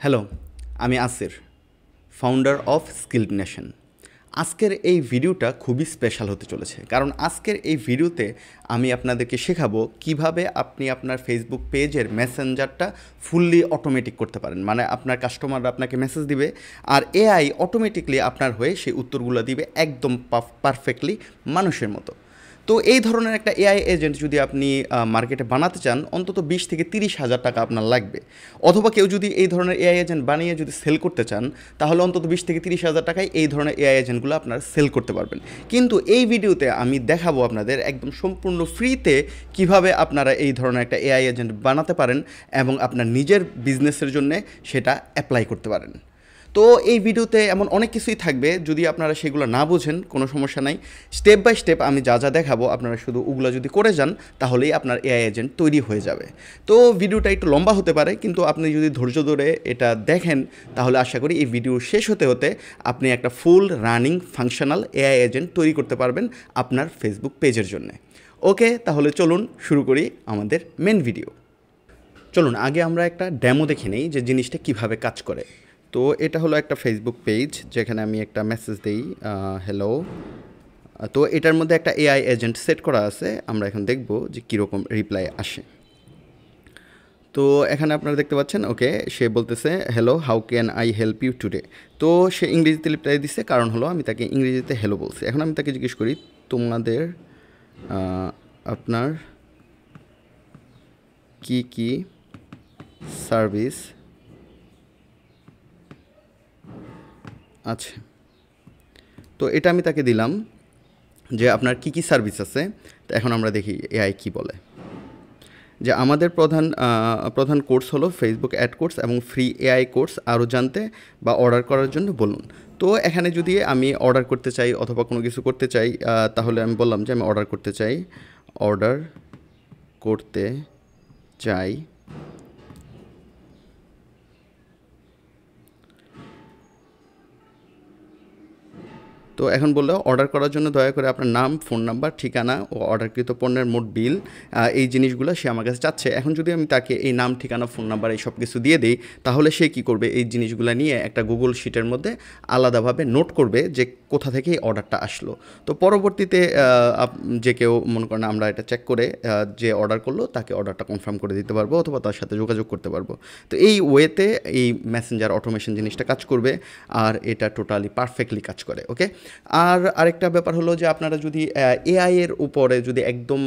Hello, আমি আসির, founder of skilled nation. আজকের এই ভিডিওটা খুবই স্পেশাল হতে চলেছে, কারণ আজকের এই ভিডিওতে আমি আপনাদেরকে শেখাবো কিভাবে আপনি আপনার ফেসবুক পেজের মেসেঞ্জারটা ফুললি অটোমেটিক করতে পারেন। মানে আপনার কাস্টমাররা আপনাকে মেসেজ দিবে আর এআই অটোমেটিকলি আপনার হয়ে সেই উত্তরগুলো দিবে একদম পারফেক্টলি মানুষের মতো। তো এই ধরনের একটা এআই এজেন্ট যদি আপনি মার্কেটে বানাতে চান, অন্তত 20 থেকে 30 হাজার টাকা আপনার লাগবে। অথবা কেউ যদি এই ধরনের এআই এজেন্ট বানিয়ে যদি সেল করতে চান, তাহলে অন্তত 20 থেকে 30 হাজার টাকায় এই ধরনের এআই এজেন্টগুলো আপনারা সেল করতে পারবেন। কিন্তু এই ভিডিওতে আমি দেখাবো আপনাদের একদম সম্পূর্ণ ফ্রিতে কিভাবে আপনারা এই ধরনের একটা এআই এজেন্ট বানাতে পারেন এবং আপনার নিজের বিজনেসের জন্য সেটা অ্যাপ্লাই করতে পারেন। তো এই ভিডিওতে এমন অনেক কিছুই থাকবে, যদি আপনারা সেগুলো না বোঝেন কোনো সমস্যা নাই। স্টেপ বাই স্টেপ আমি যা যা দেখাবো আপনারা শুধু ওগুলো যদি করে যান, তাহলেই আপনার এআই এজেন্ট তৈরি হয়ে যাবে। তো ভিডিওটা একটু লম্বা হতে পারে, কিন্তু আপনি যদি ধৈর্য ধরে এটা দেখেন, তাহলে আশা করি এই ভিডিও শেষ হতে হতে আপনি একটা full running functional AI agent তৈরি করতে পারবেন আপনার ফেসবুক পেজের জন্য। ওকে, তাহলে চলুন শুরু করি আমাদের মেন ভিডিও। চলুন আগে আমরা একটা ডেমো দেখে নিই যে জিনিসটা কিভাবে কাজ করে। তো এটা হলো একটা ফেসবুক পেজ, যেখানে আমি একটা মেসেজ দিই, হ্যালো। তো এটার মধ্যে একটা এআই এজেন্ট সেট করা আছে। আমরা এখন দেখব যে কীরকম রিপ্লাই আসে। তো এখানে আপনারা দেখতে পাচ্ছেন, ওকে, সে বলতেছে hello, how can I help you today. তো সে ইংরেজিতে রিপ্লাই দিচ্ছে, কারণ হলো আমি তাকে ইংরেজিতে হ্যালো বলছি। এখন আমি তাকে জিজ্ঞেস করি, তোমাদের আপনার কি কি সার্ভিস আছে। তো এটা আমি তাকে দিলাম যে আপনার কি কি সার্ভিস আছে। তো এখন আমরা দেখি এআই কি বলে। যে আমাদের প্রধান কোর্স হলো ফেসবুক অ্যাড কোর্স এবং ফ্রি এআই কোর্স। আরও জানতে বা অর্ডার করার জন্য বলুন। তো এখানে যদি আমি অর্ডার করতে চাই অথবা কোনো কিছু করতে চাই, তাহলে আমি বললাম যে আমি অর্ডার করতে চাই। তো এখন বললো অর্ডার করার জন্য দয়া করে আপনার নাম, ফোন নাম্বার, ঠিকানা ও অর্ডারকৃত পণ্যের মোট বিল, এই জিনিসগুলো সে আমার কাছে চাচ্ছে। এখন যদি আমি তাকে এই নাম, ঠিকানা, ফোন নাম্বার এই সব কিছু দিয়ে দিই, তাহলে সে কী করবে, এই জিনিসগুলো নিয়ে একটা গুগল শিটের মধ্যে আলাদাভাবে নোট করবে যে কোথা থেকে এই অর্ডারটা আসলো। তো পরবর্তীতে যে কেউ মনে করেন আমরা এটা চেক করে যে অর্ডার করলো তাকে অর্ডারটা কনফার্ম করে দিতে পারবো অথবা তার সাথে যোগাযোগ করতে পারবো। তো এই ওয়েতে এই মেসেঞ্জার অটোমেশন জিনিসটা কাজ করবে, আর এটা টোটালি পারফেক্টলি কাজ করে। ওকে, আর আরেকটা ব্যাপার হলো যে আপনারা যদি এআই এর উপরে যদি একদম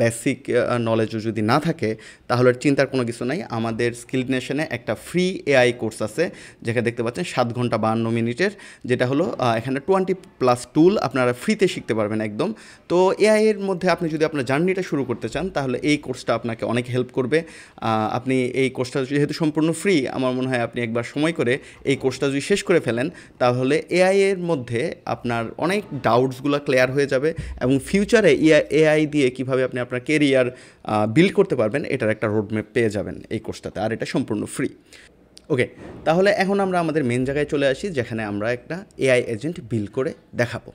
বেসিক নলেজও যদি না থাকে, তাহলে চিন্তার কোনো কিছু নাই। আমাদের স্কিলড নেশনে একটা ফ্রি এআই কোর্স আছে, যেখানে দেখতে পাচ্ছেন 7 ঘন্টা 52 মিনিটের, যেটা হলো এখানে 20+ টুল আপনারা ফ্রিতে শিখতে পারবেন একদম। তো এআই এর মধ্যে আপনি যদি আপনার জার্নিটা শুরু করতে চান, তাহলে এই কোর্সটা আপনাকে অনেক হেল্প করবে। আপনি এই কোর্সটা যেহেতু সম্পূর্ণ ফ্রি, আমার মনে হয় আপনি একবার সময় করে এই কোর্সটা যদি শেষ করে ফেলেন, তাহলে এআই এর মধ্যে আপনার অনেক ডাউটসগুলো ক্লিয়ার হয়ে যাবে এবং ফিউচারে এআই দিয়ে কীভাবে আপনি আপনার কেরিয়ার বিল্ড করতে পারবেন, এটার একটা রোডম্যাপ পেয়ে যাবেন এই কোর্সটাতে, আর এটা সম্পূর্ণ ফ্রি। ওকে, তাহলে এখন আমরা আমাদের মেন জায়গায় চলে আসি, যেখানে আমরা একটা এআই এজেন্ট বিল্ড করে দেখাবো।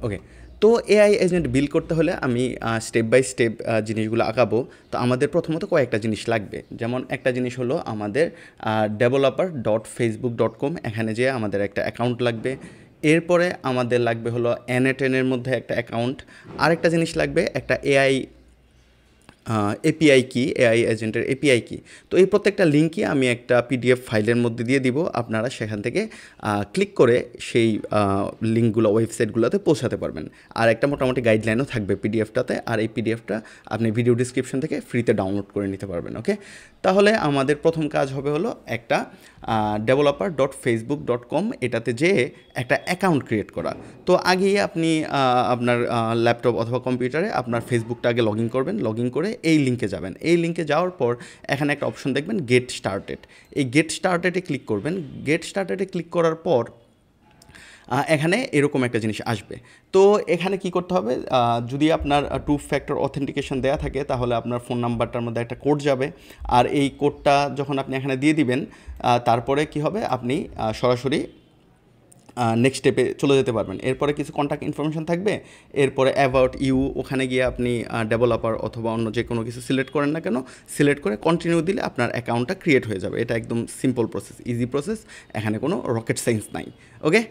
ওকে, তো এআই এজেন্ট বিল্ড করতে হলে আমি স্টেপ বাই স্টেপ জিনিসগুলো আঁকাবো। তো আমাদের প্রথমত কয়েকটা জিনিস লাগবে, যেমন একটা জিনিস হলো আমাদের developer.facebook.com, এখানে যে আমাদের একটা অ্যাকাউন্ট লাগবে। এরপরে আমাদের লাগবে হলো N10 মধ্যে একটা অ্যাকাউন্ট। আরেকটা জিনিস লাগবে একটা এপিআই কি, এআই এজেন্টের এপিআই কি। তো এই প্রত্যেকটা লিঙ্কই আমি একটা পিডিএফ ফাইলের মধ্যে দিয়ে দিব, আপনারা সেখান থেকে ক্লিক করে সেই লিঙ্কগুলো ওয়েবসাইটগুলোতে পৌঁছাতে পারবেন। আর একটা মোটামুটি গাইডলাইনও থাকবে পিডিএফটাতে, আর এই পিডিএফটা আপনি ভিডিও ডিসক্রিপশন থেকে ফ্রিতে ডাউনলোড করে নিতে পারবেন। ওকে, তাহলে আমাদের প্রথম কাজ হবে হলো একটা developer.facebook.com, এটাতে যেয়ে একটা অ্যাকাউন্ট ক্রিয়েট করা। তো আগেই আপনি আপনার ল্যাপটপ অথবা কম্পিউটারে আপনার ফেসবুকটা আগে লগ ইন করবেন। লগ ইন করে এই লিঙ্কে যাবেন। এই লিঙ্কে যাওয়ার পর এখানে একটা অপশন দেখবেন গেট স্টার্টেড। এই গেট স্টার্টেডে ক্লিক করবেন। গেট স্টার্টেডে ক্লিক করার পর এখানে এরকম একটা জিনিস আসবে। তো এখানে কি করতে হবে, যদি আপনার 2 ফ্যাক্টর অথেন্টিকেশন দেওয়া থাকে, তাহলে আপনার ফোন নাম্বারটার মধ্যে একটা কোড যাবে, আর এই কোডটা যখন আপনি এখানে দিয়ে দিবেন, তারপরে কি হবে, আপনি সরাসরি নেক্সট স্টেপে চলে যেতে পারবেন। এরপরে কিছু কন্ট্যাক্ট ইনফরমেশন থাকবে, এরপরে অ্যাবাউট ইউ, ওখানে গিয়ে আপনি ডেভেলপার অথবা অন্য যে কোনো কিছু সিলেক্ট করেন না কেন, সিলেক্ট করে কন্টিনিউ দিলে আপনার অ্যাকাউন্টটা ক্রিয়েট হয়ে যাবে। এটা একদম সিম্পল প্রসেস, ইজি প্রসেস, এখানে কোনো রকেট সায়েন্স নাই। ওকে,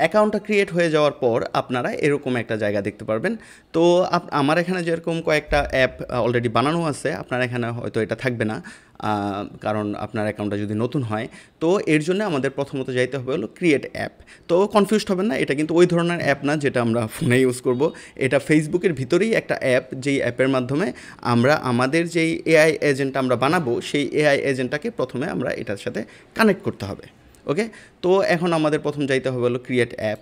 অ্যাকাউন্টটা ক্রিয়েট হয়ে যাওয়ার পর আপনারা এরকম একটা জায়গা দেখতে পারবেন। তো আমার এখানে যেরকম কয়েকটা অ্যাপ অলরেডি বানানো আছে, আপনার এখানে হয়তো এটা থাকবে না, কারণ আপনার অ্যাকাউন্টটা যদি নতুন হয়। তো এর জন্য আমাদের প্রথমত যাইতে হবে হলো ক্রিয়েট অ্যাপ। তো কনফিউজড হবেন না, এটা কিন্তু ওই ধরনের অ্যাপ না যেটা আমরা ফোনে ইউজ করব। এটা ফেসবুকের ভিতরেই একটা অ্যাপ, যেই অ্যাপের মাধ্যমে আমরা আমাদের যেই এআই এজেন্ট আমরা বানাবো, সেই এআই এজেন্টটাকে প্রথমে আমরা এটার সাথে কানেক্ট করতে হবে। ওকে, তো এখন আমাদের প্রথম যাইতে হবে হলো ক্রিয়েট অ্যাপ।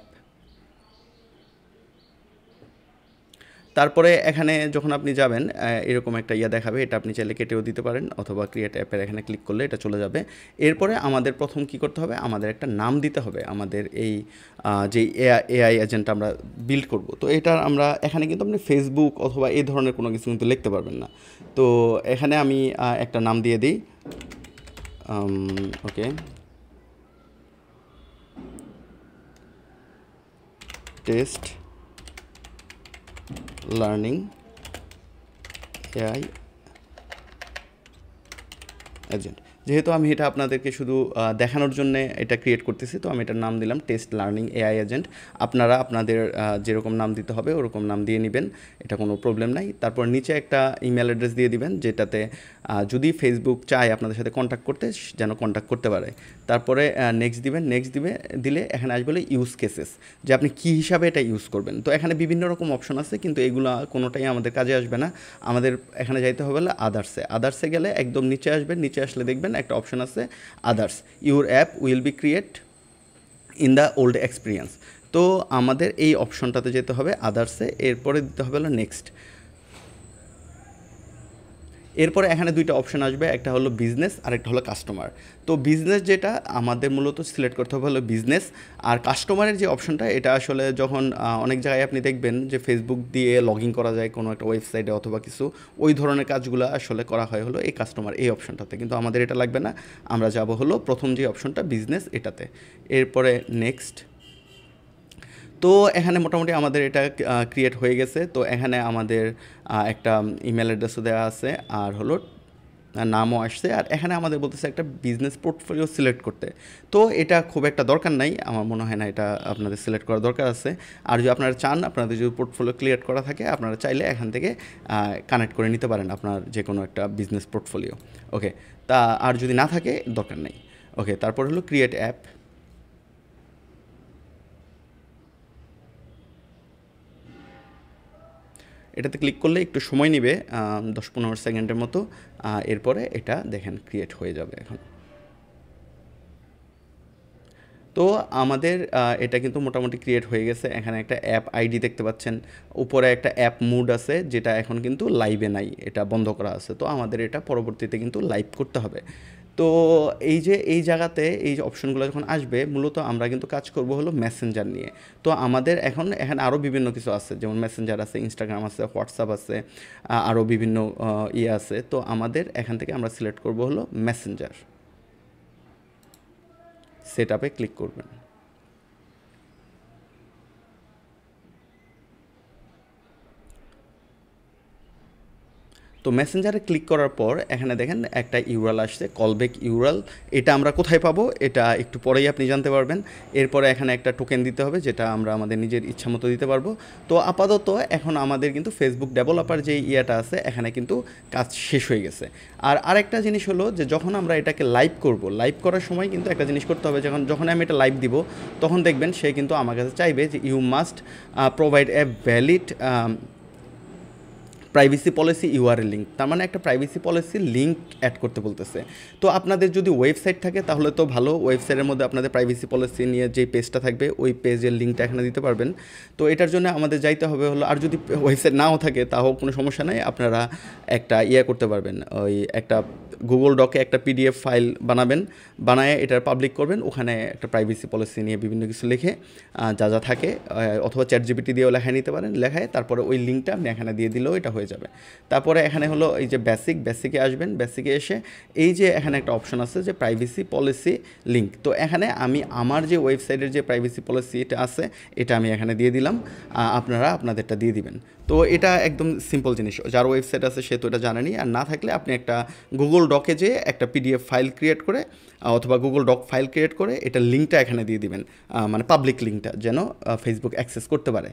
তারপরে এখানে যখন আপনি যাবেন এরকম একটা দেখাবে, এটা আপনি চাইলে কেটেও দিতে পারেন, অথবা ক্রিয়েট অ্যাপের এখানে ক্লিক করলে এটা চলে যাবে। এরপরে আমাদের প্রথম কী করতে হবে, আমাদের একটা নাম দিতে হবে আমাদের এই যে এআই এজেন্ট আমরা বিল্ড করব। তো এটার আমরা এখানে কিন্তু আপনি ফেসবুক অথবা এই ধরনের কোনো কিছু কিন্তু লিখতে পারবেন না। তো এখানে আমি একটা নাম দিয়ে দিই, ওকে, টেস্ট লার্নিং এআই এজেন্ট। যেহেতু আমি এটা আপনাদেরকে শুধু দেখানোর জন্য এটা ক্রিয়েট করতেছি, তো আমি এটার নাম দিলাম টেস্ট লার্নিং এআই এজেন্ট। আপনারা আপনাদের যেরকম নাম দিতে হবে ওরকম নাম দিয়ে নেবেন, এটা কোনো প্রবলেম নাই। তারপর নিচে একটা ইমেল অ্যাড্রেস দিয়ে দিবেন, যেটাতে যদি ফেসবুক চায় আপনাদের সাথে কন্ট্যাক্ট করতে, যেন কন্ট্যাক্ট করতে পারে। তারপরে নেক্সট দিবেন, দিলে এখানে আসবে ইউজ কেসেস, যে আপনি কী হিসাবে এটা ইউজ করবেন। তো এখানে বিভিন্ন রকম অপশন আছে, কিন্তু এগুলো কোনোটাই আমাদের কাজে আসবে না। আমাদের এখানে যাইতে হবে আদার্সে গেলে একদম নিচে আসবেন, নিচে আসলে দেখবেন একটা অপশন আছে others, your app will be create in the old experience. তো আমাদের এই অপশনটাতে যেতে হবে আদার্সে, এরপরে দিতে হবে হলো নেক্সট। এরপরে এখানে দুইটা অপশন আসবে, একটা হলো বিজনেস আর একটা হলো কাস্টমার। তো বিজনেস যেটা আমাদের মূলত সিলেক্ট করতে হবে হলো বিজনেস, আর কাস্টমারের যে অপশনটা, এটা আসলে যখন অনেক জায়গায় আপনি দেখবেন যে ফেসবুক দিয়ে লগ ইন করা যায় কোনো একটা ওয়েবসাইটে অথবা কিছু, ওই ধরনের কাজগুলো আসলে করা হয় হলো এই কাস্টমার এই অপশনটাতে, কিন্তু আমাদের এটা লাগবে না। আমরা যাব হলো প্রথম যে অপশনটা বিজনেস, এটাতে। এরপরে নেক্সট। তো এখানে মোটামুটি আমাদের এটা ক্রিয়েট হয়ে গেছে। তো এখানে আমাদের একটা ইমেল অ্যাড্রেসও দেওয়া আছে, আর হলো নামও আসছে, আর এখানে আমাদের বলতেছে একটা বিজনেস পোর্টফোলিও সিলেক্ট করতে। তো এটা খুব একটা দরকার নাই, আমার মনে হয় না এটা আপনাদের সিলেক্ট করার দরকার আছে। আর যদি আপনারা চান, আপনাদের যদি পোর্টফোলিও ক্রিয়েট করা থাকে, আপনারা চাইলে এখান থেকে কানেক্ট করে নিতে পারেন আপনার যে কোনো একটা বিজনেস পোর্টফোলিও। ওকে, তা আর যদি না থাকে দরকার নেই। ওকে, তারপর হলো ক্রিয়েট অ্যাপ। এটাতে ক্লিক করলে একটু সময় নেবে, 10-15 সেকেন্ডের মতো। এরপরে এটা দেখেন ক্রিয়েট হয়ে যাবে এখন। তো আমাদের এটা কিন্তু মোটামুটি ক্রিয়েট হয়ে গেছে। এখানে একটা অ্যাপ আইডি দেখতে পাচ্ছেন, উপরে একটা অ্যাপ মুড আছে, যেটা এখন কিন্তু লাইভে নাই, এটা বন্ধ করা আছে। তো আমাদের এটা পরবর্তীতে কিন্তু লাইভ করতে হবে। তো এই যে এই জায়গাতে এই যে অপশনগুলো যখন আসবে, মূলত আমরা কিন্তু কাজ করব হলো মেসেঞ্জার নিয়ে। তো আমাদের এখানে আরও বিভিন্ন কিছু আছে, যেমন মেসেঞ্জার আছে, ইনস্টাগ্রাম আছে, হোয়াটসঅ্যাপ আছে, আরও বিভিন্ন আছে। তো আমাদের এখান থেকে আমরা সিলেক্ট করব হলো মেসেঞ্জার, সেট আপে ক্লিক করবেন। তো মেসেঞ্জারে ক্লিক করার পর এখানে দেখেন একটা ইউরাল আসছে, কলব্যাক ইউরাল। এটা আমরা কোথায় পাবো এটা একটু পরেই আপনি জানতে পারবেন। এরপরে এখানে একটা টোকেন দিতে হবে, যেটা আমরা আমাদের নিজের ইচ্ছা মতো দিতে পারবো। তো আপাতত এখন আমাদের কিন্তু ফেসবুক ডেভেলপার যে ইয়েটা আছে, এখানে কিন্তু কাজ শেষ হয়ে গেছে। আর আরেকটা জিনিস হলো যে যখন আমরা এটাকে লাইভ করব, লাইভ করার সময় কিন্তু একটা জিনিস করতে হবে, যখন আমি এটা লাইভ দিব, তখন দেখবেন সে কিন্তু আমার কাছে চাইবে যে you must provide a valid privacy policy URL link. তার মানে একটা প্রাইভেসি পলিসির লিঙ্ক অ্যাড করতে বলতেছে। তো আপনাদের যদি ওয়েবসাইট থাকে তাহলে তো ভালো, ওয়েবসাইটের মধ্যে আপনাদের প্রাইভেসি পলিসি নিয়ে যে পেজটা থাকবে, ওই পেজের লিঙ্কটা এখানে দিতে পারবেন। তো এটার জন্য আমাদের যাইতে হবে হলো, আর যদি ওয়েবসাইট নাও থাকে তাও কোনো সমস্যা নেই, আপনারা একটা করতে পারবেন, ওই একটা গুগল ডকে একটা পিডিএফ ফাইল বানায় এটার পাবলিক করবেন, ওখানে একটা প্রাইভেসি পলিসি নিয়ে বিভিন্ন কিছু লিখে যা যা থাকে, অথবা চ্যাট জিপিটি দিয়েও লেখায় নিতে পারেন, লেখায় তারপরে ওই লিঙ্কটা আপনি এখানে দিয়ে দিলেও এটা হয়ে যাবে। তারপরে এখানে হলো এই যে বেসিকে আসবেন, বেসিকে এসে এই যে এখানে একটা অপশন আছে যে প্রাইভেসি পলিসি লিঙ্ক। তো এখানে আমি আমার যে ওয়েবসাইটের যে প্রাইভেসি পলিসি এটা আছে এটা আমি এখানে দিয়ে দিলাম, আপনারা আপনাদেরটা দিয়ে দিবেন। তো এটা একদম সিম্পল জিনিস, যার ওয়েবসাইট আছে সে তো এটা জানেনি, আর না থাকলে আপনি একটা গুগল ডকে যেয়ে একটা পিডিএফ ফাইল ক্রিয়েট করে অথবা গুগল ডক ফাইল ক্রিয়েট করে এটা লিঙ্কটা এখানে দিয়ে দিবেন, মানে পাবলিক লিঙ্কটা যেন ফেসবুক অ্যাক্সেস করতে পারে।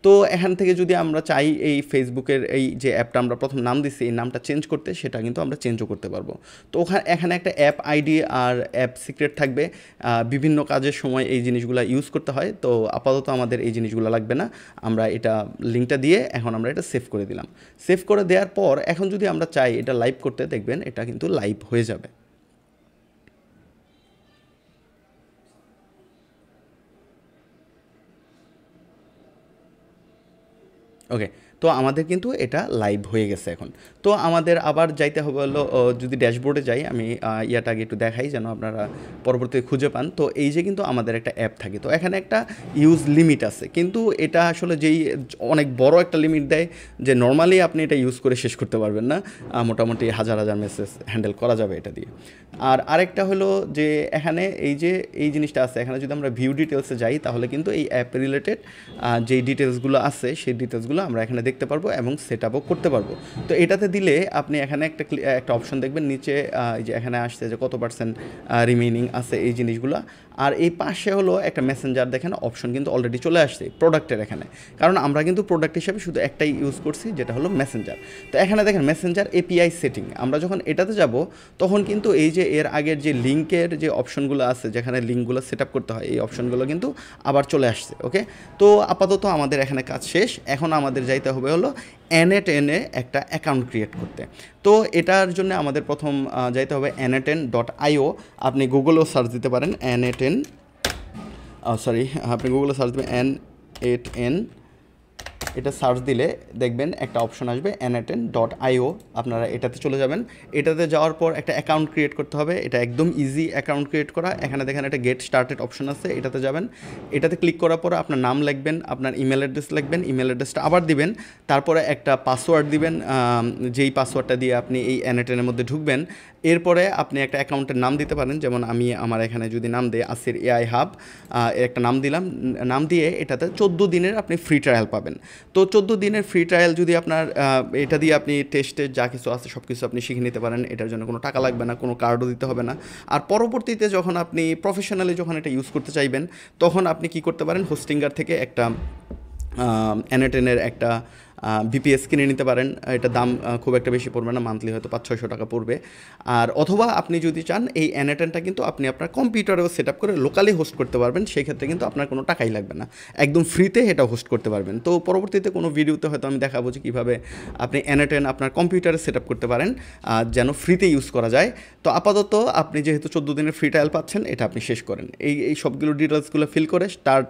তো এখান থেকে যদি আমরা চাই এই ফেসবুকের এই যে অ্যাপটা আমরা প্রথম নাম দিচ্ছি এই নামটা চেঞ্জ করতে, সেটা কিন্তু আমরা চেঞ্জও করতে পারবো। তো এখানে একটা অ্যাপ আইডি আর অ্যাপ সিক্রেট থাকবে, বিভিন্ন কাজের সময় এই জিনিসগুলো ইউজ করতে হয়। তো আপাতত আমাদের এই জিনিসগুলো লাগবে না, আমরা এটা লিঙ্কটা দিয়ে এখন আমরা এটা সেভ করে দিলাম। সেভ করে দেওয়ার পর এখন যদি আমরা চাই এটা লাইভ করতে, দেখবেন এটা কিন্তু লাইভ হয়ে যাবে। ওকে, তো আমাদের কিন্তু এটা লাইভ হয়ে গেছে এখন। তো আমাদের আবার যাইতে হবে হলো, যদি ড্যাশবোর্ডে যাই আমি ইয়াটা আগে একটু দেখাই যেন আপনারা পরবর্তীতে খুঁজে পান। তো এই যে কিন্তু আমাদের একটা অ্যাপ থাকে, তো এখানে একটা ইউজ লিমিট আছে, কিন্তু এটা আসলে যেই অনেক বড় একটা লিমিট দেয় যে নর্মালি আপনি এটা ইউজ করে শেষ করতে পারবেন না, মোটামুটি হাজার হাজার মেসেজ হ্যান্ডেল করা যাবে এটা দিয়ে। আর আরেকটা হলো যে এখানে এই যে এই জিনিসটা আছে, এখানে যদি আমরা ভিউ ডিটেলসে যাই তাহলে কিন্তু এই অ্যাপ রিলেটেড যেই ডিটেলসগুলো আছে সেই ডিটেলসগুলো আমরা এখানে দেখতে পারবো এবং সেট আপও করতে পারবো। তো এটাতে দিলে আপনি এখানে একটা অপশন দেখবেন নিচে, এই যে এখানে আসছে যে কত পার্সেন্ট রিমেইনিং আছে এই জিনিসগুলো, আর এই পাশে হলো একটা মেসেঞ্জার দেখেন অপশন কিন্তু অলরেডি চলে আসছে প্রোডাক্টের এখানে, কারণ আমরা কিন্তু প্রোডাক্ট হিসেবে শুধু একটাই ইউজ করছি যেটা হলো মেসেঞ্জার। তো এখানে দেখেন মেসেঞ্জার এপিআই সেটিং, আমরা যখন এটাতে যাব তখন কিন্তু এই যে এর আগের যে লিঙ্কের যে অপশনগুলো আছে যেখানে লিঙ্কগুলো সেট আপ করতে হয় এই অপশনগুলো কিন্তু আবার চলে আসছে। ওকে, তো আপাতত আমাদের এখানে কাজ শেষ, এখন আমাদের যাইতে হবে হলো N8N একটা অ্যাকাউন্ট ক্রিয়েট করতে। তো এটার জন্য আমাদের প্রথম যাইতে হবে n8n.io, আপনি গুগলেও সার্চ দিতে পারেন N8N, আপনি গুগলে সার্চ দেবেন N8N, এটা সার্চ দিলে দেখবেন একটা অপশন আসবে N8N.io, আপনারা এটাতে চলে যাবেন। এটাতে যাওয়ার পর একটা অ্যাকাউন্ট ক্রিয়েট করতে হবে, এটা একদম ইজি অ্যাকাউন্ট ক্রিয়েট করা। এখানে দেখেন একটা গেট স্টার্টেড অপশন আছে, এটাতে যাবেন, এটাতে ক্লিক করার পর আপনার নাম লিখবেন, আপনার ইমেল অ্যাড্রেস লিখবেন, ইমেল অ্যাড্রেসটা আবার দিবেন, তারপরে একটা পাসওয়ার্ড দিবেন, যেই পাসওয়ার্ডটা দিয়ে আপনি এই N8N-এর মধ্যে ঢুকবেন। এরপরে আপনি একটা অ্যাকাউন্টের নাম দিতে পারেন, যেমন আমি আমার এখানে যদি নাম দেই আসির এআই হাব, একটা নাম দিলাম, নাম দিয়ে এটাতে 14 দিনের আপনি ফ্রি ট্রায়াল পাবেন। তো 14 দিনের ফ্রি ট্রায়াল যদি আপনার এটা দিয়ে আপনি টেস্টে যা কিছু আছে সব কিছু আপনি শিখে নিতে পারেন, এটার জন্য কোনো টাকা লাগবে না, কোনো কার্ডও দিতে হবে না। আর পরবর্তীতে যখন আপনি প্রফেশনালি যখন এটা ইউজ করতে চাইবেন তখন আপনি কি করতে পারেন, হোস্টিঙ্গার থেকে একটা N8N-এর একটা বিপিএস কিনে নিতে পারেন। এটা দাম খুব একটা বেশি পড়বে না, মান্থলি হয়তো 500-600 টাকা পড়বে। আর অথবা আপনি যদি চান এই N8N-টা কিন্তু আপনি আপনার কম্পিউটারেও সেট আপ করে লোকালি হোস্ট করতে পারবেন, সেই ক্ষেত্রে কিন্তু আপনার কোনো টাকাই লাগবে না, একদম ফ্রিতে এটা হোস্ট করতে পারবেন। তো পরবর্তীতে কোনো ভিডিওতে হয়তো আমি দেখাবো যে কীভাবে আপনি N8N আপনার কম্পিউটারে সেট আপ করতে পারেন যেন ফ্রিতে ইউজ করা যায়। তো আপাতত আপনি যেহেতু 14 দিনের ফ্রি ট্রায়াল পাচ্ছেন, এটা আপনি শেষ করেন, এই সবগুলো ডিটেলসগুলো ফিল করে স্টার্ট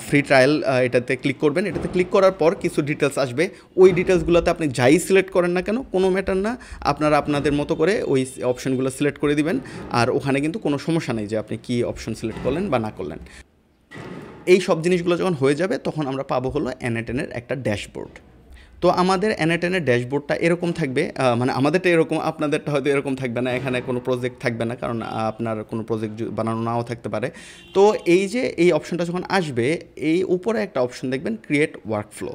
ফ্রি ট্রায়াল এটাতে ক্লিক করবেন। এটাতে ক্লিক করার পর কিছু ডিটেলস আসবে, ওই ডিটেলসগুলোতে আপনি যাই সিলেক্ট করেন না কেন কোনো ম্যাটার না, আপনারা আপনাদের মতো করে ওই অপশনগুলো সিলেক্ট করে দিবেন। আর ওখানে কিন্তু কোনো সমস্যা নেই যে আপনি কী অপশন সিলেক্ট করলেন বা না করলেন। এই সব জিনিসগুলো যখন হয়ে যাবে তখন আমরা পাবো হলো N8N-এর একটা ড্যাশবোর্ড। তো আমাদের N8N-এর ড্যাশবোর্ডটা এরকম থাকবে, মানে আমাদেরটা এরকম, আপনাদেরটা হয়তো এরকম থাকবে না, এখানে কোনো প্রজেক্ট থাকবে না, কারণ আপনার কোনো প্রজেক্ট বানানো নাও থাকতে পারে। তো এই যে এই অপশনটা যখন আসবে, এই উপরে একটা অপশন দেখবেন ক্রিয়েট ওয়ার্কফ্লো।